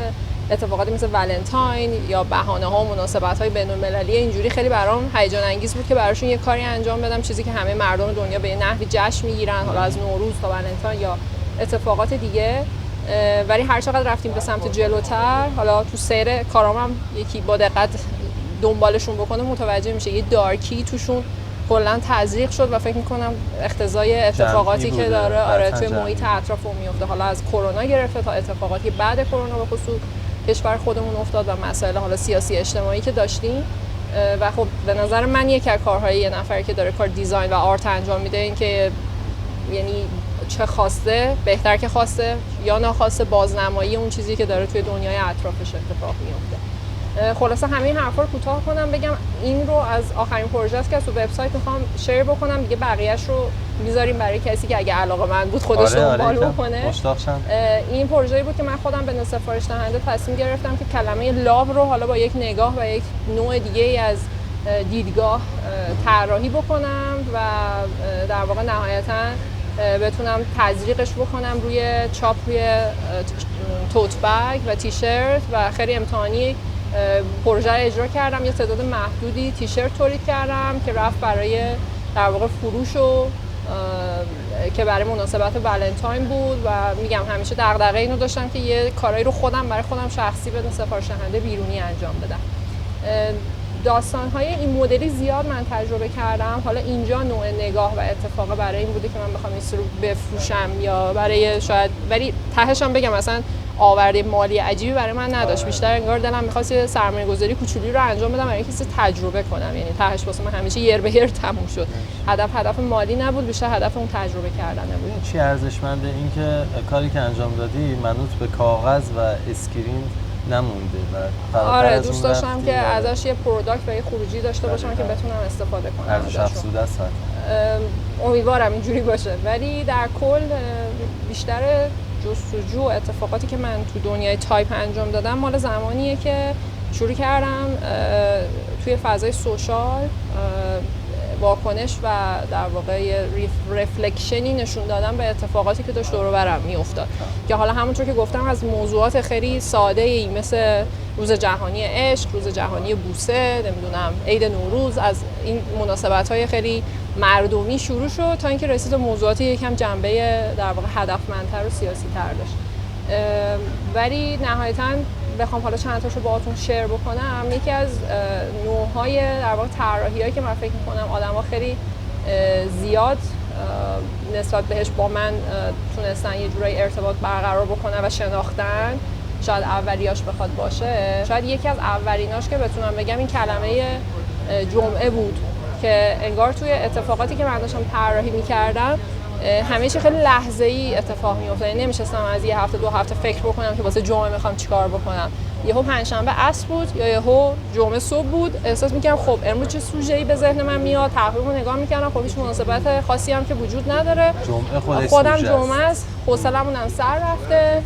اتفاقاتی مثل ولنتاین یا بهانه‌ها و مناسبت‌های بین‌المللی اینجوری خیلی برام هیجان انگیز بود که براشون یه کاری انجام بدم، چیزی که همه مردم دنیا به نحوی جشن میگیرن، حالا از نوروز تا ولنتاین یا اتفاقات دیگه. ولی هر چقدر رفتیم به سمت جلوتر، حالا تو سیر کارامم یکی با دقت دنبالشون بکنه متوجه میشه یه دارکی توشون کلا تزریق شد و فکر میکنم اقتضای اتفاقاتی که داره توی محیط اطرافمون میفته، حالا از کرونا گرفته تا اتفاقاتی بعد کرونا به خصوص کشور خودمون افتاد و مسائل حالا سیاسی اجتماعی که داشتیم. و خب به نظر من یک از کارهای یه نفری که داره کار دیزاین و آرت انجام میده این که یعنی چه خواسته بهتر که خواسته یا ناخواسته بازنمایی اون چیزی که داره توی دنیای اطرافش اتفاق میفته. خلاصه همه این حرفا رو کوتاه کنم بگم این رو از آخرین پروژه است که تو وبسایت میخوام شیر بکنم، دیگه بقیه‌اش رو میذاریم برای کسی که اگه علاقه‌مند بود خودش دنبال بکنه. این پروژه‌ای بود که من خودم به سفارش دهنده تصمیم گرفتم که کلمه لاو رو حالا با یک نگاه و یک نوع دیگه‌ای از دیدگاه طراحی بکنم و در واقع نهایتاً بتونم تزریقش بکنم روی چاپ روی توت بگ و تیشرت و خیلی امتحانی پروژه رو اجرا کردم. یه تعداد محدودی تیشرت تولید کردم که رفت برای در واقع فروش و که برای مناسبت ولنتاین بود و میگم همیشه دغدغه اینو داشتم که یه کارایی رو خودم برای خودم شخصی بدون سفارش دهنده بیرونی انجام بدم. داستان‌های این مدلی زیاد من تجربه کردم. حالا اینجا نوع نگاه و اتفاق برای این بوده که من بخوام این رو بفروشم یا برای شاید، ولی تهش هم بگم مثلا آورده مالی عجیبی برای من نداشت. بیشتر انگار دلم می‌خواست یه سرمایه‌گذاری کوچولی رو انجام بدم برای اینکه تجربه کنم. یعنی تهش واسه من همیشه یر به یر تموم شد. هدف مالی نبود، بیشتر هدف اون تجربه کردن بود. چی ارزشمنده این که کاری که انجام دادی منوط به کاغذ و اسکرین نمونده و آره دوست داشتم که ازش یه پروداکت و یه خروجی داشته باشم که بتونم استفاده کنم. ارزش افزوده است. امیدوارم اینجوری باشه، ولی در کل بیشتر جستجو و اتفاقاتی که من تو دنیای تایپ انجام دادم مال زمانیه که شروع کردم توی فضای سوشال واکنش و در واقع رفلکشنی نشون دادم به اتفاقاتی که داشت دور و برم میافتاد که حالا همونطور که گفتم از موضوعات خیلی ساده‌ای مثل روز جهانی عشق، روز جهانی بوسه، نمیدونم عید نوروز، از این مناسبت‌های خیلی مردمی شروع شد تا اینکه رسید به موضوعاتی یکم جنبه در واقع هدفمندتر و سیاسی‌تر داشت. ولی نهایتاً بخوام حالا چند تاشو باهاتون شیر بکنم، یکی از نوع‌های در واقع طراحی‌هایی که من فکر می‌کنم آدم‌ها خیلی زیاد نسبت بهش با من تونستن یه جورایی ارتباط برقرار بکنن و شناختن، شاید اولیاش بخواد باشه، شاید یکی از اولیناش که بتونم بگم این کلمه جمعه بود که انگار توی اتفاقاتی که من داشتم طراحی می‌کردم همه چی خیلی لحظه‌ای اتفاق می‌افتاد. یعنی نمی‌شستم از یه هفته دو هفته فکر بکنم که واسه جمعه می‌خوام چیکار بکنم. یهو پنجشنبه عصر بود یا یهو جمعه صبح بود. احساس می‌کردم خب امروز چه سوژه‌ای به ذهن من میاد، تقویمو نگاه می‌کردم، خب هیچ مناسبت خاصی هم که وجود نداره. جمعه خودم جمعه است، حوصله‌مون هم سر رفته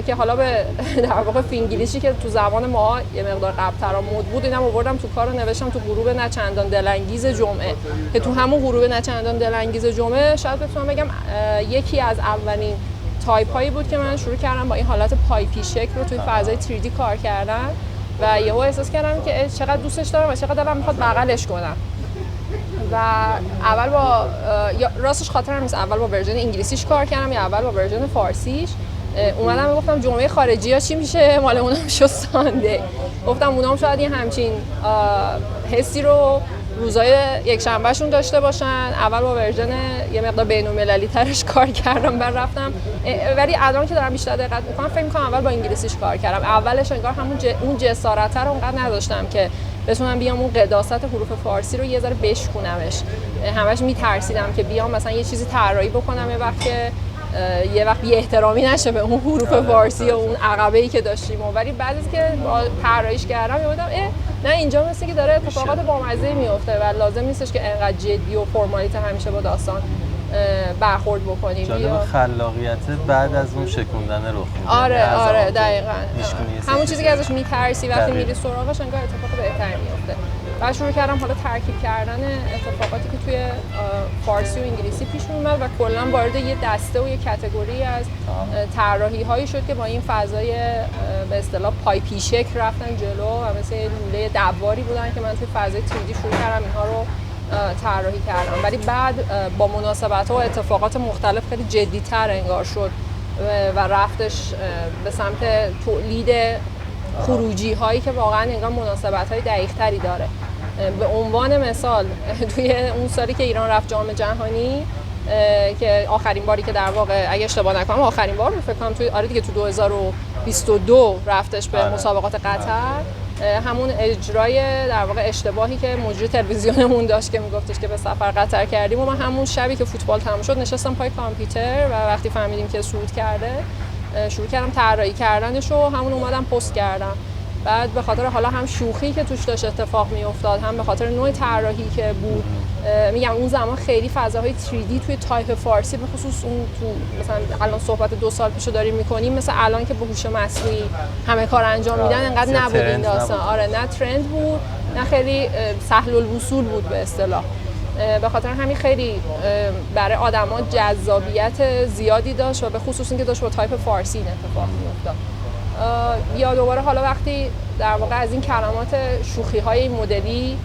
که حالا به در واقع فینگلیشی که تو زبان ما یه مقدار قبل‌تر مد بود، اینم آوردم تو کارو نوشتم تو غروب نچندان دلانگیز جمعه، که تو همون غروب نچندان دلانگیز جمعه شاید بتونم بگم یکی از اولین تایپ هایی بود که من شروع کردم با این حالت پایپی شکل رو توی فضای 3D کار کردن و یهو احساس کردم که چقدر دوستش دارم و چقدر دلم میخواد بغلش کنم. و اول با راستش خاطرم نیست اول با ورژن انگلیسیش کار کردم یا اول با ورژن فارسیش. اومدم گفتم جمعه خارجی ها چی میشه، مال اونم شد ساندی. گفتم اونام شاید یه همچین حسی رو روزای یک شنبهشون داشته باشن. اول با ورژن یه مقدار بین‌المللی ترش کار کردم، بعد رفتم ولی الان که دارم بیشتر دقت میکنم فکر میکنم اول با انگلیسیش کار کردم. اولش انگار همون اون جسارت رو اونقدر نداشتم که بتونم بیام اون قداست حروف فارسی رو یه ذره بشکونمش. همش میترسیدم که بیام مثلا یه چیزی طراحی بکنم یه وقت بی احترامی نشه به اون حروف فارسی و اون عقبه‌ای که داشتیم. ولی بعد از که طراحیش کردم یادم نه اینجا مثل که داره اتفاقات بامزه میفته و لازم نیستش که انقدر جدی و فرمالیته همیشه با داستان برخورد بکنیم. جالب خلاقیت بعد از اون شکوندن رخ میده. آره دقیقاً همون چیزی که ازش میترسی وقتی میری سراغش انگار اتفاق بهتری میفته. بعد شروع کردم حالا ترکیب کردن اتفاقاتی که توی فارسی و انگلیسی پیش میومد و کلا وارد یه دسته و یه کاتگوری از طراحی هایی شد که با این فضای به اصطلاح پایپی شکل رفتن جلو و مثل لوله دواری بودن که من توی فضای 3D شروع کردم اینها رو طراحی کردم. ولی بعد با مناسبت‌ها و اتفاقات مختلف خیلی جدی‌تر انگار شد و رفتش به سمت تولید خروجی هایی که واقعا انگار مناسبت‌های دقیق‌تری داره. به عنوان مثال توی اون سالی که ایران رفت جام جهانی که آخرین باری که در واقع اگه اشتباه نکنم آخرین بار فکر کنم توی دیگه تو 2022 رفتش به مسابقات قطر. همون اجرای در واقع اشتباهی که مجری تلویزیونمون داشت که میگفتش که به سفر قطر کردیم و من همون شبی که فوتبال تموم شد نشستم پای کامپیوتر و وقتی فهمیدیم که صعود کرده شروع کردم طراحی کردنش و همون اومدم پست کردم. بعد به خاطر حالا هم شوخی که توش داشت اتفاق میافتاد هم به خاطر نوع طراحی که بود، میگم اون زمان خیلی فضاهای 3D توی تایپ فارسی به خصوص اون تو مثلا الان صحبت 2 سال پیشو داریم میکنیم مثل الان که با هوش مصنوعی همه کار انجام میدن انقدر نبود این داستان. آره نه ترند بود نه خیلی سهل الوصول بود به اصطلاح. به خاطر همین خیلی برای آدما جذابیت زیادی داشت و به خصوص اینکه داشت با تایپ فارسی این اتفاق میافتاد. یا دوباره حالا وقتی در واقع از این کلمات شوخی های مدلی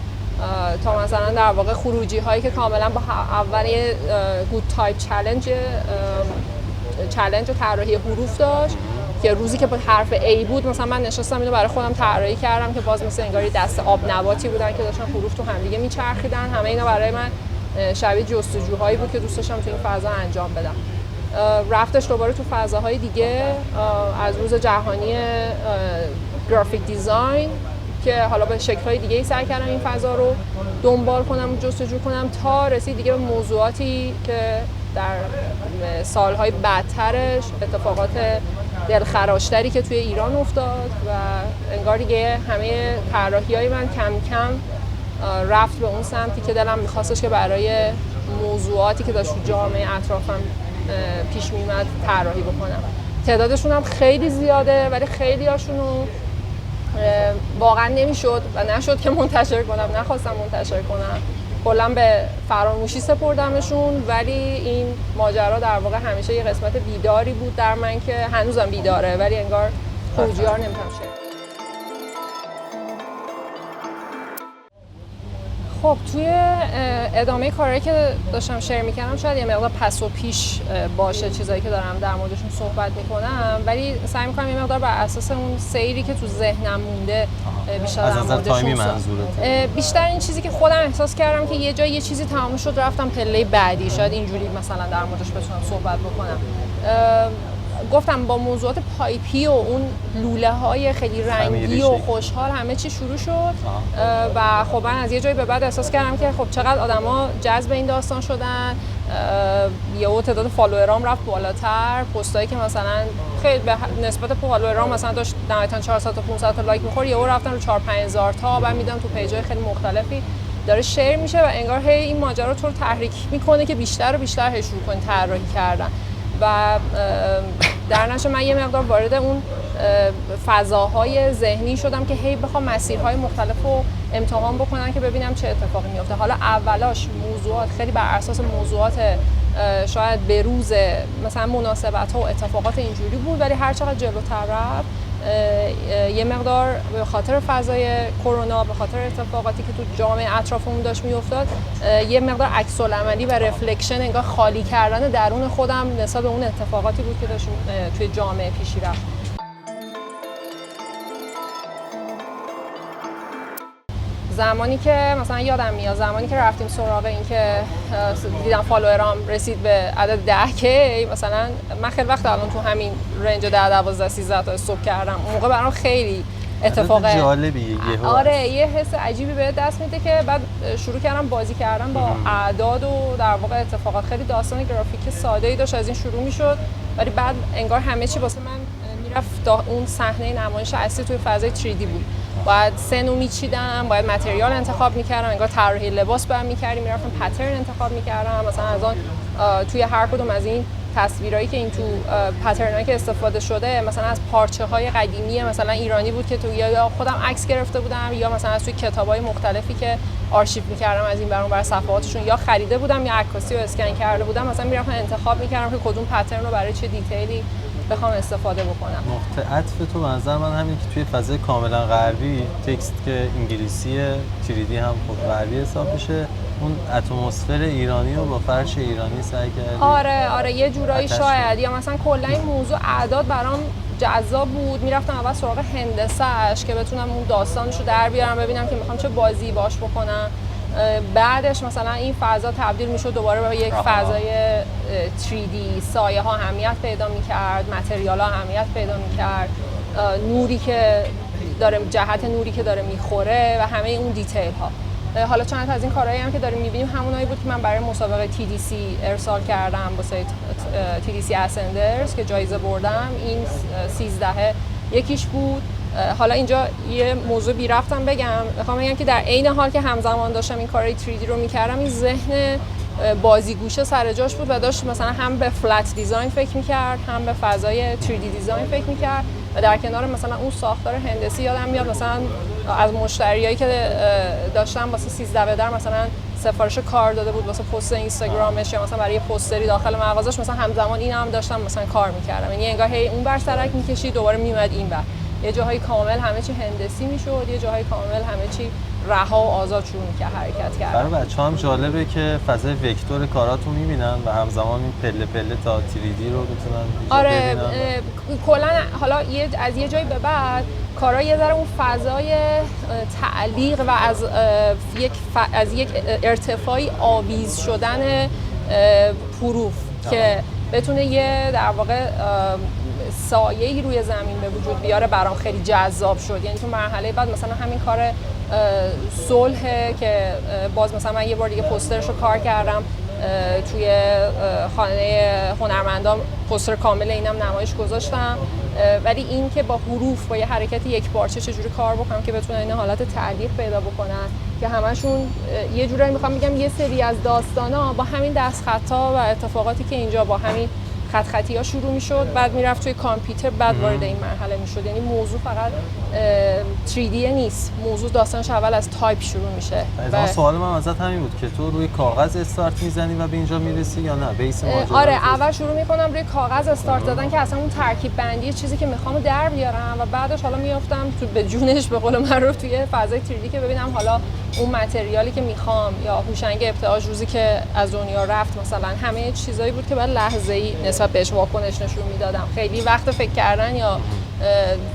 تا مثلا در واقع خروجی هایی که کاملا با اول گود تایپ چالش طراحی حروف داشت که روزی که با حرف A بود مثلا من نشستم اینو برای خودم طراحی کردم که باز مثل انگاری دست آب نباتی بودن که داشتن حروف تو هم دیگه میچرخیدن. همه اینا برای من شبیه جستجوهایی بود که دوست داشتم تو این فضا انجام بدم. رفتش دوباره تو فضاهای دیگه از روز جهانی گرافیک دیزاین که حالا به شکل‌های دیگه‌ای سعی کردم این فضا رو دنبال کنم و جستجو کنم تا رسید دیگه به موضوعاتی که در سالهای بعدترش اتفاقات دلخراشتری که توی ایران افتاد و انگار دیگه همه طراحی‌های من کم کم رفت به اون سمتی که دلم می‌خواستش که برای موضوعاتی که داشت تو جامعه اطرافم پیش میومد طراحی بکنم. تعدادشون هم خیلی زیاده ولی خیلی هاشونو واقعا نمیشد و نشد که منتشر کنم، نخواستم منتشر کنم، کلا به فراموشی سپردمشون. ولی این ماجرا در واقع همیشه یه قسمت بیداری بود در من که هنوزم بیداره ولی انگار خروجی‌ها رو نمیتونم شیر. خب توی ادامه کارهایی که داشتم شیر میکردم شاید یه مقدار پس و پیش باشه چیزایی که دارم در موردشون صحبت میکنم ولی سعی میکنم یه مقدار بر اساس اون سیری که تو ذهنم مونده بیشتر در موردشون بیشتر این چیزی که خودم احساس کردم که یه جای یه چیزی تمام شد رفتم پله بعدی، شاید اینجوری مثلا در موردش بتونم صحبت بکنم. گفتم با موضوعات پایپی و اون لوله های خیلی رنگی و خوشحال همه چی شروع شد و خب من از یه جایی به بعد احساس کردم که خب چقدر آدما جذب این داستان شدن. یهو تعداد فالوورام رفت بالاتر، پستایی که مثلا خیلی به نسبت فالوورام مثلا داشت نهایتاً 400 تا 500 تا لایک می‌خورد، یهو رفتن رو 4 5000 تا. بعد میدم تو پیج‌های خیلی مختلفی داره شیر میشه و انگار هی این ماجرا تو رو تحریک میکنه که بیشتر و بیشتر هی شروع کنی طراحی کردن و در نتیجه من یه مقدار وارد اون فضاهای ذهنی شدم که هی بخوام مسیرهای مختلف رو امتحان بکنم که ببینم چه اتفاقی میفته. حالا اولاش موضوعات خیلی بر اساس موضوعات شاید بروز مثلا مناسبت ها و اتفاقات اینجوری بود، ولی هر چقدر جلوتر رفت یه مقدار به خاطر فضای کرونا، به خاطر اتفاقاتی که تو جامعه اطرافمون داشت میافتاد، یه مقدار عکس العملی و رفلکشن، انگار خالی کردن درون خودم نسبت به اون اتفاقاتی بود که داشت توی جامعه پیشی رفت. زمانی که مثلا یادم میاد زمانی که رفتیم سراغ این که دیدم فالوورام رسید به عدد 10K، مثلا من خیلی وقت الان تو همین رنج 10 12 13 تا استوب کردم. اون موقع برام خیلی اتفاق جالبیه. آره یه حس عجیبی به دست میده که بعد شروع کردم بازی کردن با اعداد و در واقع اتفاقات. خیلی داستان گرافیک ساده‌ای داشت، از این شروع میشد، ولی بعد انگار همه چی واسه من میرفت اون صحنه نمایش اصلی توی فضای 3D بود. باید سنو میچیدم، باید متریال انتخاب میکردم، انگار طراحی لباس باید میکردیم، میرفتم پترن انتخاب میکردم. مثلا از آن توی هر کدوم از این تصویرایی که این تو پترنایی که استفاده شده مثلا از پارچه‌های قدیمی مثلا ایرانی بود که تو یا خودم عکس گرفته بودم یا مثلا از توی کتابای مختلفی که آرشیو میکردم از این برون بر صفحاتشون یا خریده بودم یا عکاسی رو اسکن کرده بودم، مثلا میرفتم انتخاب میکردم که کدوم پترن رو برای چه دیتیلی بخوام استفاده بکنم. نقطه عطف تو به نظر من همین که توی فضای کاملا غربی تکست که انگلیسی 3D هم خب غربی حساب میشه، اون اتمسفر ایرانی رو با فرش ایرانی سعی کردی. آره یه جورایی شاید، یا مثلا کلا این موضوع اعداد برام جذاب بود. میرفتم اول سراغ هندسه‌اش که بتونم اون داستانشو در بیارم، ببینم که میخوام چه بازی باش بکنم. بعدش مثلا این فضا تبدیل میشد دوباره به یک فضای 3D، سایه ها اهمیت پیدا میکرد، متریال ها اهمیت پیدا میکرد، نوری که داره، جهت نوری که داره میخوره و همه اون دیتیل ها. حالا چند تا از این کارهایی هم که داریم میبینیم همونایی بود که من برای مسابقه TDC ارسال کردم واسه TDC اسندرز که جایزه بردم. این 13 یکیش بود. حالا اینجا یه موضوع بی رفتم بخوام بگم که در عین حال که همزمان داشتم این کارهای 3D رو میکردم، این ذهن بازیگوشه سر جاش بود و داشت مثلا هم به فلت دیزاین فکر میکرد، هم به فضای 3D دیزاین فکر میکرد و در کنار مثلا اون ساختار هندسی یادم میاد مثلا از مشتریایی که داشتم واسه 13 بدر مثلا سفارش کار داده بود واسه پست اینستاگرامش یا مثلا برای یه پوستری داخل مغازش، مثلا همزمان اینا هم داشتم مثلا کار میکردم. یعنی انگار هی اون بر سرک میکشید دوباره میومد این بر. یه جاهای کامل همه چی هندسی میشد، یه جاهای کامل همه چی رها و آزاد شروع می‌کرد حرکت کردن. برای بچه‌ها هم جالبه که فضای وکتور کاراتون می‌بینن و همزمان این پله پله تا 3D رو بتونن آره کلا حالا از یه جایی به بعد کارا یه ذره اون فضای تعلیق و از یک ارتفاعی آویز شدن حروف که بتونه یه در واقع سایه‌ای روی زمین به وجود بیاره برام خیلی جذاب شد. یعنی تو مرحله بعد مثلا همین کار صلح که باز مثلا من یه بار دیگه پوسترش رو کار کردم توی خانه هنرمندان، پوستر کامل اینم نمایش گذاشتم، ولی این که با حروف با یه حرکت یک پارچه چجوری کار بکنم که بتونن این حالت تعلیق پیدا بکنن که همشون یه جورایی میخوام بگم یه سری از داستانا با همین دستخطا و اتفاقاتی که اینجا با همین خطی ها شروع میشد، بعد میرفت توی کامپیوتر، بعد وارد این مرحله میشد. یعنی موضوع فقط 3D نیست، موضوع داستانش اول از تایپ شروع میشه. سوال من ازت همین بود که تو روی کاغذ استارت میزنی و به اینجا میرسی یا نه بیس ماجرا؟ آره اول شروع میکنم روی کاغذ استارت دادن که اصلا اون ترکیب بندی چیزی که میخوام در بیارم و بعدش حالا میافتم تو به جونش به قول معروف توی فضای 3D که ببینم حالا اون متریالی که میخوام یا هوشنگ ابتعاج روزی که از دنیا رفت مثلا همه چیزایی بود که بعد لحظه‌ای نسبت بهش واکنش نشون میدادم. خیلی وقت فکر کردن یا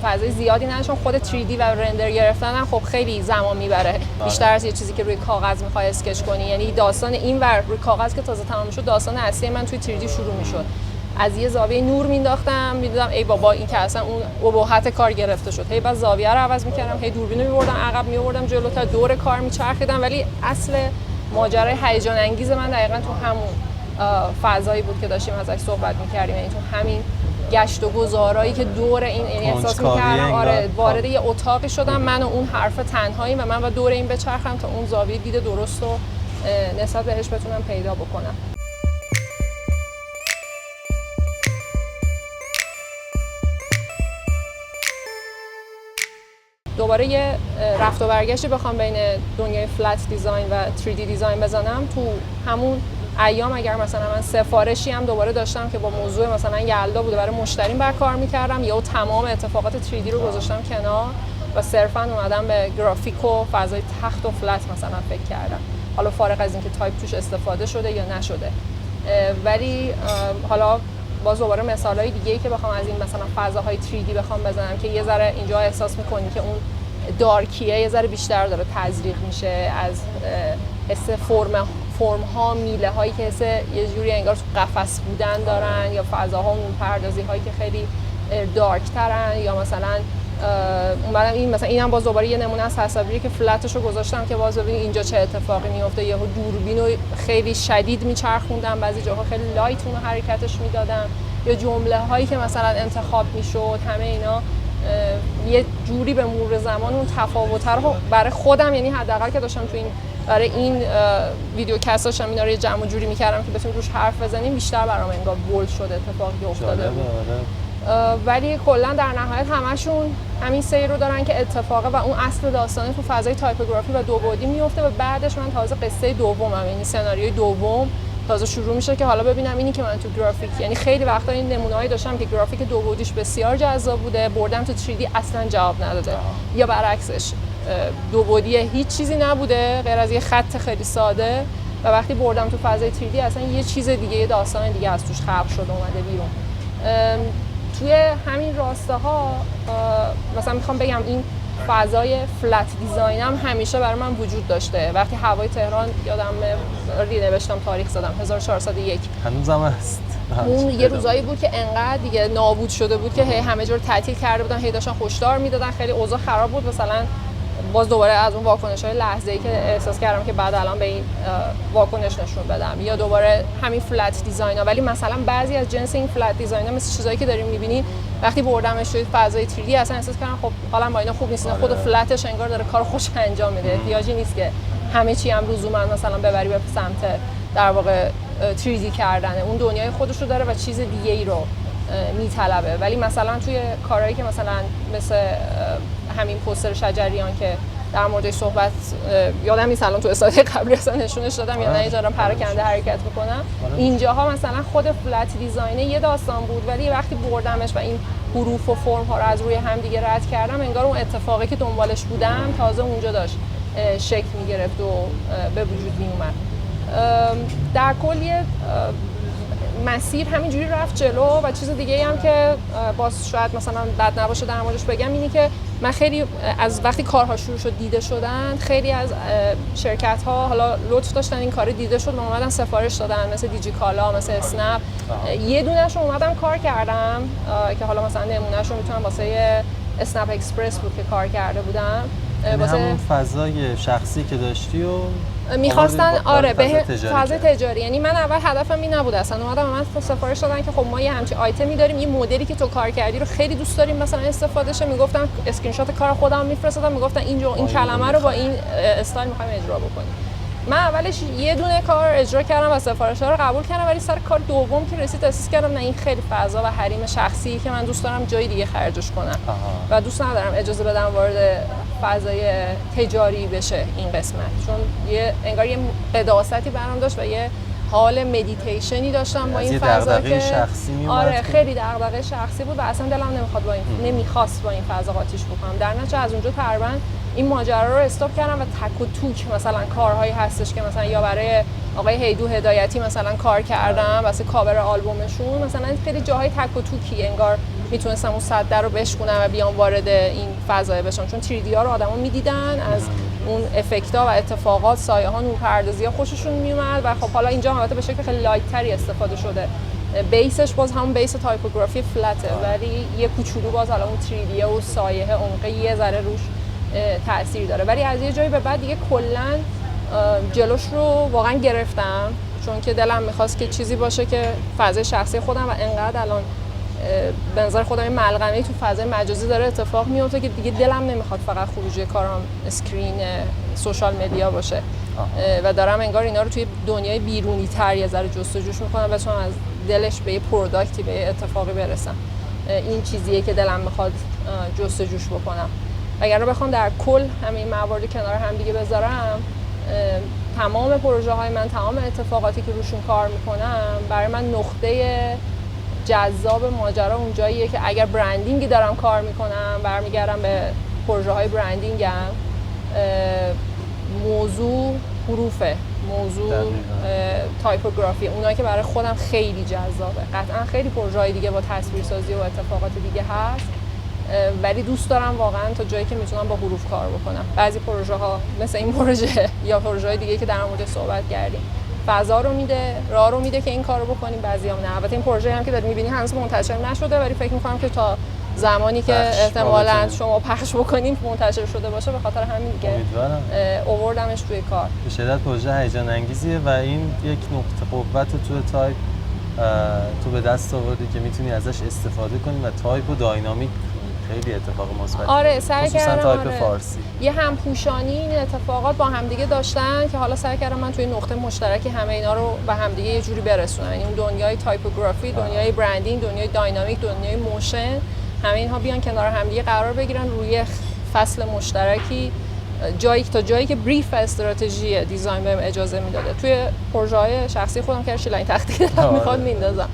فضای زیادی نداشتم. خود 3D و رندر گرفتن هم خب خیلی زمان میبره، بیشتر از یه چیزی که روی کاغذ میخوای اسکچ کنی. یعنی داستان این ور روی کاغذ که تازه تمام شد، داستان اصلی من توی 3D شروع میشد از یه زاویه نور مینداختم، میدیدم ای بابا این که اصلا اون ابهت کار گرفته شد. هی بعد زاویه رو عوض میکردم، هی دوربین رو میبردم عقب، میبردم جلوتر، دور کار میچرخیدم. ولی اصل ماجرای هیجان انگیز من دقیقاً تو همون فضایی بود که داشتیم ازش صحبت میکردیم، یعنی تو همین گشت و گذارایی که دور این، یعنی احساس میکردم آره وارد یه اتاقی شدم من و اون حرف تنهایی و من و دور این بچرخم تا اون زاویه دید درست رو نسبت بهش بتونم پیدا بکنم. دوباره یه رفت و برگشتی بخوام بین دنیای فلت دیزاین و 3D دیزاین بزنم، تو همون ایام اگر مثلا من سفارشی هم دوباره داشتم که با موضوع مثلا یلدا بوده برای مشتریم بر کار میکردم، یا تمام اتفاقات 3D رو گذاشتم کنار و صرفا اومدم به گرافیک و فضای تخت و فلت مثلا فکر کردم، حالا فارغ از اینکه تایپ توش استفاده شده یا نشده. ولی حالا باز دوباره مثالای دیگه‌ای که بخوام از این مثلا فضاهای 3D بخوام بزنم که یه ذره اینجا احساس می‌کنی که اون دارکیه یه ذره بیشتر داره تزریق میشه از حس فرم ها، میله هایی که حس یه جوری انگار تو قفس بودن دارن، یا فضاها اون پردازی هایی که خیلی دارک ترن، یا مثلا اومدم این مثلا اینم باز دوباره یه نمونه از تصاویری که فلتش رو گذاشتم که باز ببینید اینجا چه اتفاقی میفته. یهو دوربین رو خیلی شدید میچرخوندم، بعضی جاها خیلی لایت اون حرکتش میدادم، یا جمله هایی که مثلا انتخاب میشد، همه اینا یه جوری به مرور زمان اون تفاوت رو برای خودم، یعنی حداقل که داشتم تو این برای این ویدیو کست داشتم اینا رو یه جمع جوری میکردم که بتونیم روش حرف بزنیم، بیشتر برام انگار بولد شده اتفاقی افتاده بود. ولی کلا در نهایت همشون همین سیر رو دارن که اتفاقه و اون اصل داستانه تو فضای تایپوگرافی و دو بعدی میفته و بعدش من تازه قصه دومم، یعنی سناریوی دوم تازه شروع میشه که حالا ببینم اینی که من تو گرافیک، یعنی خیلی وقتا این نمونه‌هایی داشتم که گرافیک دو بعدیش بسیار جذاب بوده، بردم تو 3D اصلا جواب نداده، یا برعکسش دو بعدی هیچ چیزی نبوده غیر از یه خط خیلی ساده و وقتی بردم تو فضای 3D اصلا یه چیز دیگه، یه داستان دیگه از توش خلق شده اومده بیرون. توی همین راستاها مثلا میخوام بگم این فضای فلت دیزاین هم همیشه برای من وجود داشته. وقتی هوای تهران یادم نوشتم تاریخ زدم 1401 هنوزم هست. اون یه روزایی بود که انقدر دیگه نابود شده بود که همه جا رو تعطیل کرده بودن، هی داشتن هشدار میدادن، خیلی اوضاع خراب بود. مثلا باز دوباره از اون واکنش‌های لحظه‌ای که احساس کردم که بعد الان به این واکنش نشون بدم، یا دوباره همین فلت دیزاینا. ولی مثلا بعضی از جنس این فلت دیزاینا مثل چیزایی که داریم می‌بینید وقتی بردمش توی فضای 3D اصلا احساس کردم خب حالا با اینا خوب نیست، خود فلتش انگار داره کار خوش انجام میده، احتیاجی نیست که همه چی هم لزوما مثلا ببری به سمت در واقع 3D کردنه. اون دنیای خودش رو داره و چیز دیگه‌ای رو میطلبه. ولی مثلا توی کارهایی که مثلا مثل همین پوستر شجریان که در موردش صحبت یادم نیست الان تو اسلاید قبلی اصلا نشونش دادم یا نه، دارم پراکنده حرکت میکنم، اینجاها مثلا خود فلت دیزاین یه داستان بود، ولی وقتی بردمش و این حروف و فرم ها رو از روی هم دیگه رد کردم انگار اون اتفاقی که دنبالش بودم تازه اونجا داشت شکل میگرفت و به وجود میومد. در کل مسیر همینجوری رفت جلو و چیز دیگه هم که باز شاید مثلا بد نباشه در موردش بگم اینی که من خیلی از وقتی کارها شروع شد دیده شدن، خیلی از شرکت ها حالا لطف داشتن این کار دیده شد و اومدن سفارش دادن، مثل دیجیکالا، مثل اسنپ. یه دونه‌شو اومدم کار کردم که حالا مثلا نمونه‌شو میتونم واسه اسنپ اکسپرس بود که کار کرده بودم، واسه همون فضای شخصی که داشتی و میخواستن آره به فضای تجاری. یعنی من اول هدفم این نبود اصلا، اومدم من سفارش دادن که خب ما یه همچین آیتمی داریم، این مدلی که تو کار کردی رو خیلی دوست داریم مثلا استفاده شه. میگفتم اسکرین شات کار خودم میفرستادم، میگفتن اینجا این کلمه رو با این استایل میخوایم اجرا بکنیم. من اولش یه دونه کار اجرا کردم و سفارش‌ها رو قبول کردم، ولی سر کار دوم که رسید احساس کردم نه این خیلی فضا و حریم شخصی که من دوست دارم جای دیگه خرجش کنم و دوست ندارم اجازه بدم وارد فضای تجاری بشه این قسمت، چون یه انگار یه قداستی برام داشت و یه حال مدیتیشنی داشتم با این فضا که آره خیلی دغدغه شخصی بود و اصلا دلم نمیخواست با این فضا قاطیش بکنم. در نتیجه از اونجا تقریبا این ماجرا رو استاپ کردم و تک و توک مثلا کارهایی هستش که مثلا یا برای آقای هیدو هدایتی مثلا کار کردم واسه کاور آلبومشون، مثلا خیلی جاهای تک و توکی انگار میتونستم اون صده رو بشکنم و بیام وارد این فضا بشم، چون 3D ها رو آدما میدیدن از اون افکت‌ها و اتفاقات، سایه‌ها، نورپردازی‌ها خوششون میومد و خب حالا اینجا البته به شکل خیلی لایت تری استفاده شده بیسش باز همون بیس تایپوگرافی فلته، ولی یه کوچولو باز حالا اون 3D و سایه عمق یه ذره روش تأثیر داره. ولی از یه جایی به بعد دیگه کلاً جلوش رو واقعا گرفتم، چون که دلم میخواست که چیزی باشه که فضای شخصی خودم و انقدر الان به نظر خودم این ملغمه‌ای تو فضای مجازی داره اتفاق میفته که دیگه دلم نمیخواد فقط خروجی کارم اسکرین سوشال مدیا باشه و دارم انگار اینا رو توی دنیای بیرونی تر یه ذره جستجوش میکنم و چون از دلش به یه پروداکتی به یه اتفاقی برسم. این چیزیه که دلم میخواد جستجوش بکنم. اگر بخوام در کل همین موارد کنار هم دیگه بذارم، تمام پروژه های من، تمام اتفاقاتی که روشون کار میکنم، برای من نقطه جذاب ماجرا اونجاییه که اگر برندینگی دارم کار میکنم، برمیگردم به پروژه های برندینگم، موضوع حروفه، موضوع تایپوگرافی، اونایی که برای خودم خیلی جذابه. قطعا خیلی پروژه های دیگه با تصویرسازی و اتفاقات دیگه هست، ولی دوست دارم واقعا تا جایی که میتونم با حروف کار بکنم. بعضی پروژه ها مثل این پروژه یا پروژه های دیگه که در موردش صحبت کردیم فضا رو میده، راه رو میده که این کارو بکنیم، بعضیام نه. البته این پروژه هم که داری میبینی هنوز منتشر نشده، ولی فکر میکنم که تا زمانی که احتمالاً شما پخش بکنیم منتشر شده باشه. به خاطر همین دیگه آوردمش توی کار. به شدت پروژه هیجان انگیزیه و این یک نقطه قوت تو تایپ تو به دست آوردی که میتونی ازش استفاده کنی و تایپ و داینامیک خیلی اتفاق مثبت. آره، سعی کردم خصوصا تایپ فارسی یه همپوشانی این اتفاقات با همدیگه داشتن که حالا سعی کردم من توی نقطه مشترکی همه اینا رو به همدیگه یه جوری برسونم. یعنی اون دنیای تایپوگرافی، دنیای برندینگ، دنیای داینامیک، دنیای موشن، همه اینها بیان کنار همدیگه قرار بگیرن روی فصل مشترکی، جایی که بریف استراتژی دیزاین بهم اجازه میداده. توی پروژه‌های شخصی خودم که لاین تختی دارم میخواد میندازم،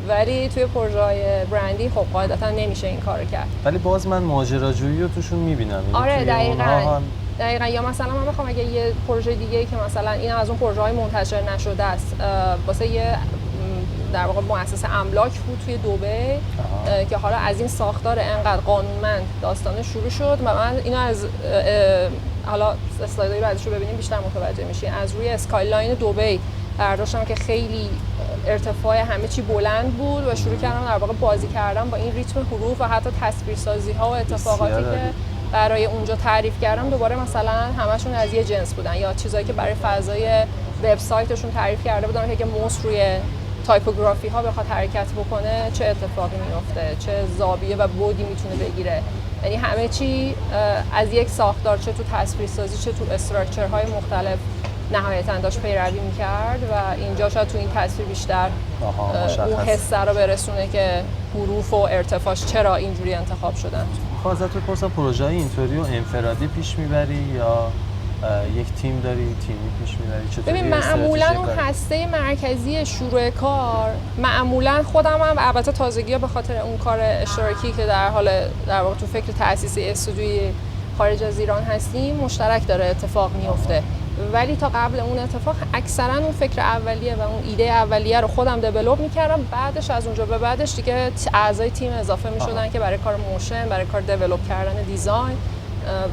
ولی توی پروژه‌های برندی خب قاعدتا نمیشه این کارو کرد. ولی باز من ماجراجویی رو توشون میبینم. آره دقیقاً. یا مثلا من بخوام اگه یه پروژه دیگه‌ای که مثلا این از اون پروژه‌های منتشر نشده است، واسه یه در واقع مؤسسه املاک بود توی دبی که حالا از این ساختار انقدر قانونمند داستان شروع شد و من اینو از حالا اسلایدهای بعدش رو ببینیم بیشتر متوجه میشین، از روی اسکایلاین دبی برداشتم که خیلی ارتفاع همه چی بلند بود و شروع کردم در واقع بازی کردم با این ریتم حروف و حتی تصویرسازی‌ها و اتفاقاتی که برای اونجا تعریف کردم دوباره مثلا همشون از یه جنس بودن، یا چیزایی که برای فضای وبسایتشون تعریف کرده بودن که موس روی تایپوگرافی ها بخواد حرکت بکنه چه اتفاقی میفته، چه زاویه و بعدی میتونه بگیره. یعنی همه چی از یک ساختار، چه تو تصویرسازی چه تو استراکچرهای مختلف نهایتاً داشت پیروی میکرد و اینجا شاید تو این تصویر بیشتر اون حس رو برسونه که حروف و ارتفاعش چرا اینجوری انتخاب شدن. خواهد ازت بپرسم پروژه‌های اینطوری و انفرادی پیش میبری یا یک تیم داری، تیمی پیش میبری؟ ببین معمولاً اون هسته مرکزی شروع کار معمولاً خودم هم البته تازگی‌ها به خاطر اون کار اشتراکی که در حال در واقع تو فکر تأسیس استودیوی خارج از ایران هستیم مشترک داره اتفاق میفته، ولی تا قبل اون اتفاق اکثرا اون فکر اولیه و اون ایده اولیه رو خودم دیولپ می‌کردم، بعدش از اونجا به بعدش دیگه اعضای تیم اضافه می‌شدن که برای کار موشن، برای کار دیولپ کردن دیزاین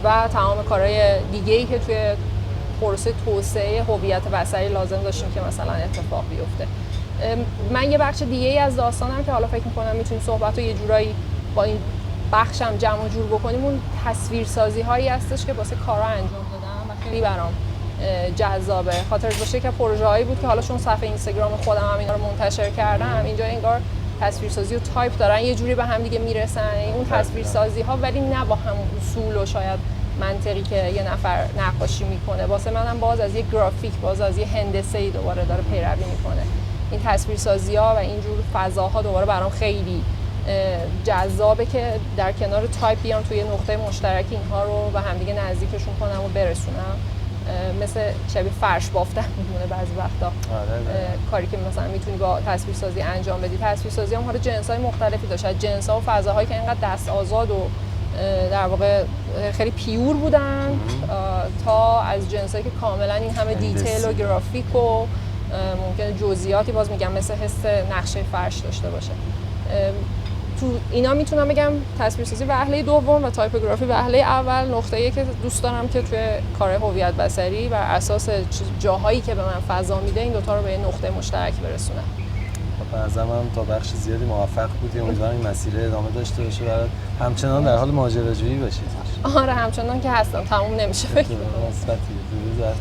و تمام کارهای دیگه‌ای که توی پروسه توسعه هویت بصری لازم داشتیم که مثلا اتفاق بیفته. من یه بخش دیگه‌ای از داستانم که حالا فکر می‌کنم می‌تونیم صحبت رو یه جورایی با این بخشم جمع و جور بکنیم، اون تصویرسازی‌هایی هستش که واسه کارا انجام دادم و خیلی برام جذابه. خاطرش باشه که پروژه‌ای بود که حالا چون صفحه اینستاگرام خودم هم اینا رو منتشر کردم، اینجا انگار تصویرسازی و تایپ دارن یه جوری به هم دیگه میرسن، اون تصویرسازی‌ها ولی نه با همون اصول و شاید منطقی که یه نفر نقاشی میکنه. واسه منم باز از یه گرافیک، باز از یه هندسه‌ای دوباره داره پیروی میکنه. این تصویرسازی‌ها و اینجور فضاها دوباره برام خیلی جذابه که در کنار تایپ بیام توی نقطه مشترک اینها رو به همدیگه نزدیکشون کنم و برسونم. مثل شبیه فرش بافتن میمونه بعضی وقتا. کاری که مثلا میتونی با تصویرسازی انجام بدی. تصویرسازی هم حالا جنس‌های مختلفی داشت، جنس‌ها و فضاهایی که اینقدر دست آزاد و در واقع خیلی پیور بودن تا از جنسایی که کاملا این همه دیتیل و گرافیک و ممکنه جزئیاتی باز میگم مثل حس نقشه فرش داشته باشه. تو اینا میتونم بگم تصویرسازی وهله دوم و تایپوگرافی وهله اول نقطه‌ایه که دوست دارم که توی کار هویت بصری بر اساس جاهایی که به من فضا میده این دوتا رو به یه نقطه مشترک برسونم. به نظرم هم تا بخش زیادی موفق بودی. امیدوارم این مسیر ادامه داشته باشه برات، همچنان در حال ماجراجویی باشید. آره همچنان که هستم، تموم نمیشه فکر کنم. مثبتی درود بر تو.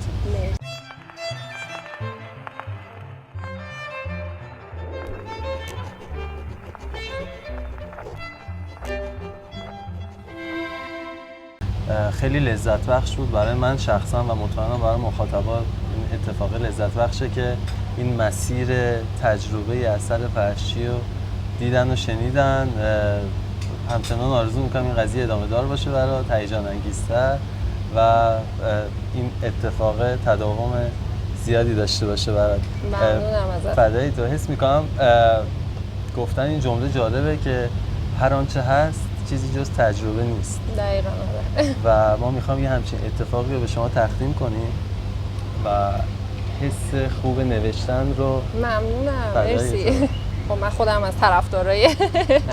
خیلی لذت بخش بود برای من شخصا و مطمئنم برای مخاطبا این اتفاق لذت بخشه که این مسیر تجربه اثر پرشچی رو دیدن و شنیدن. همچنان آرزو میکنم این قضیه ادامه دار باشه برات، هیجان انگیزتر و این اتفاق تداوم زیادی داشته باشه برات. ممنونم ازت. فدای تو. حس میکنم گفتن این جمله جالبه که هر آنچه هست چیزی جز تجربه نیست. دقیقاً آره. و ما میخوام یه همچین اتفاقی رو به شما تقدیم کنیم و حس خوب نوشتن رو. ممنونم، فدای مرسی. خب من خودم از طرفدارای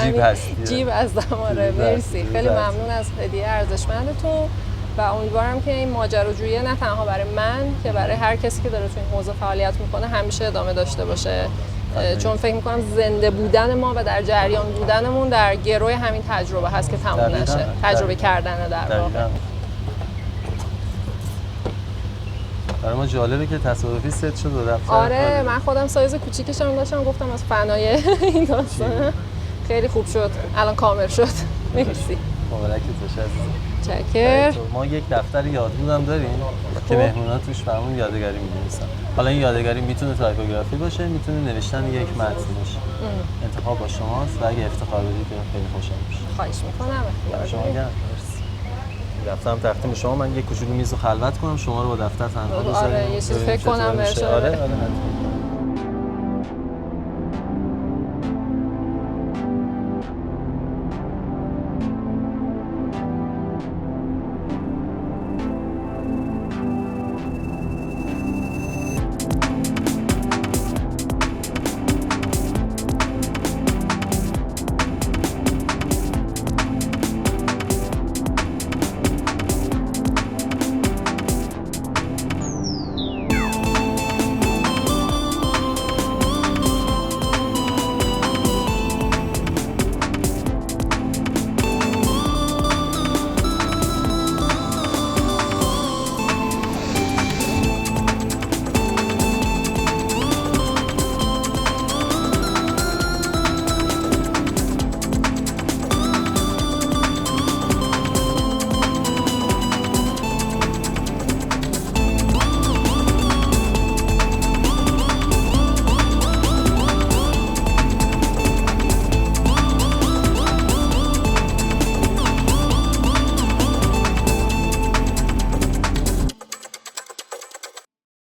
جیب هستی. جیب هستم. آره مرسی، خیلی ممنون از هدیه ارزشمندتون و امیدوارم که این ماجراجویی نه تنها برای من که برای هر کسی که داره تو این حوزه فعالیت میکنه همیشه ادامه داشته باشه، چون فکر میکنم زنده بودن ما و در جریان بودنمون در گروه همین تجربه هست که تموم نشه. تجربه کردن در واقع. برای ما جالبه که تصادفی ست شد و دفتر. آره من خودم سایز کوچیکشم داشتم، گفتم از فنای این داستان خیلی خوب شد، الان کامل شد. مرسی. مبارک باشه عزیزم. چکر. ما یک دفتر یادبود هم داریم که مهمونا توش برامون یادگاری می‌نویسن. حالا این یادگاری میتونه تایپوگرافی باشه، میتونه نوشتن یک متن باشه. انتخاب با شماست و اگه افتخار بدید خیلی خوشحال میشم. خواهش می‌کنم. شما گرم. مرسی. دفترم تقدیم شما. من یک کوچولو میز رو خلوت کنم، شما رو با دفتر تنها بذارم. آره یه چیز فکر کنم بهش. آره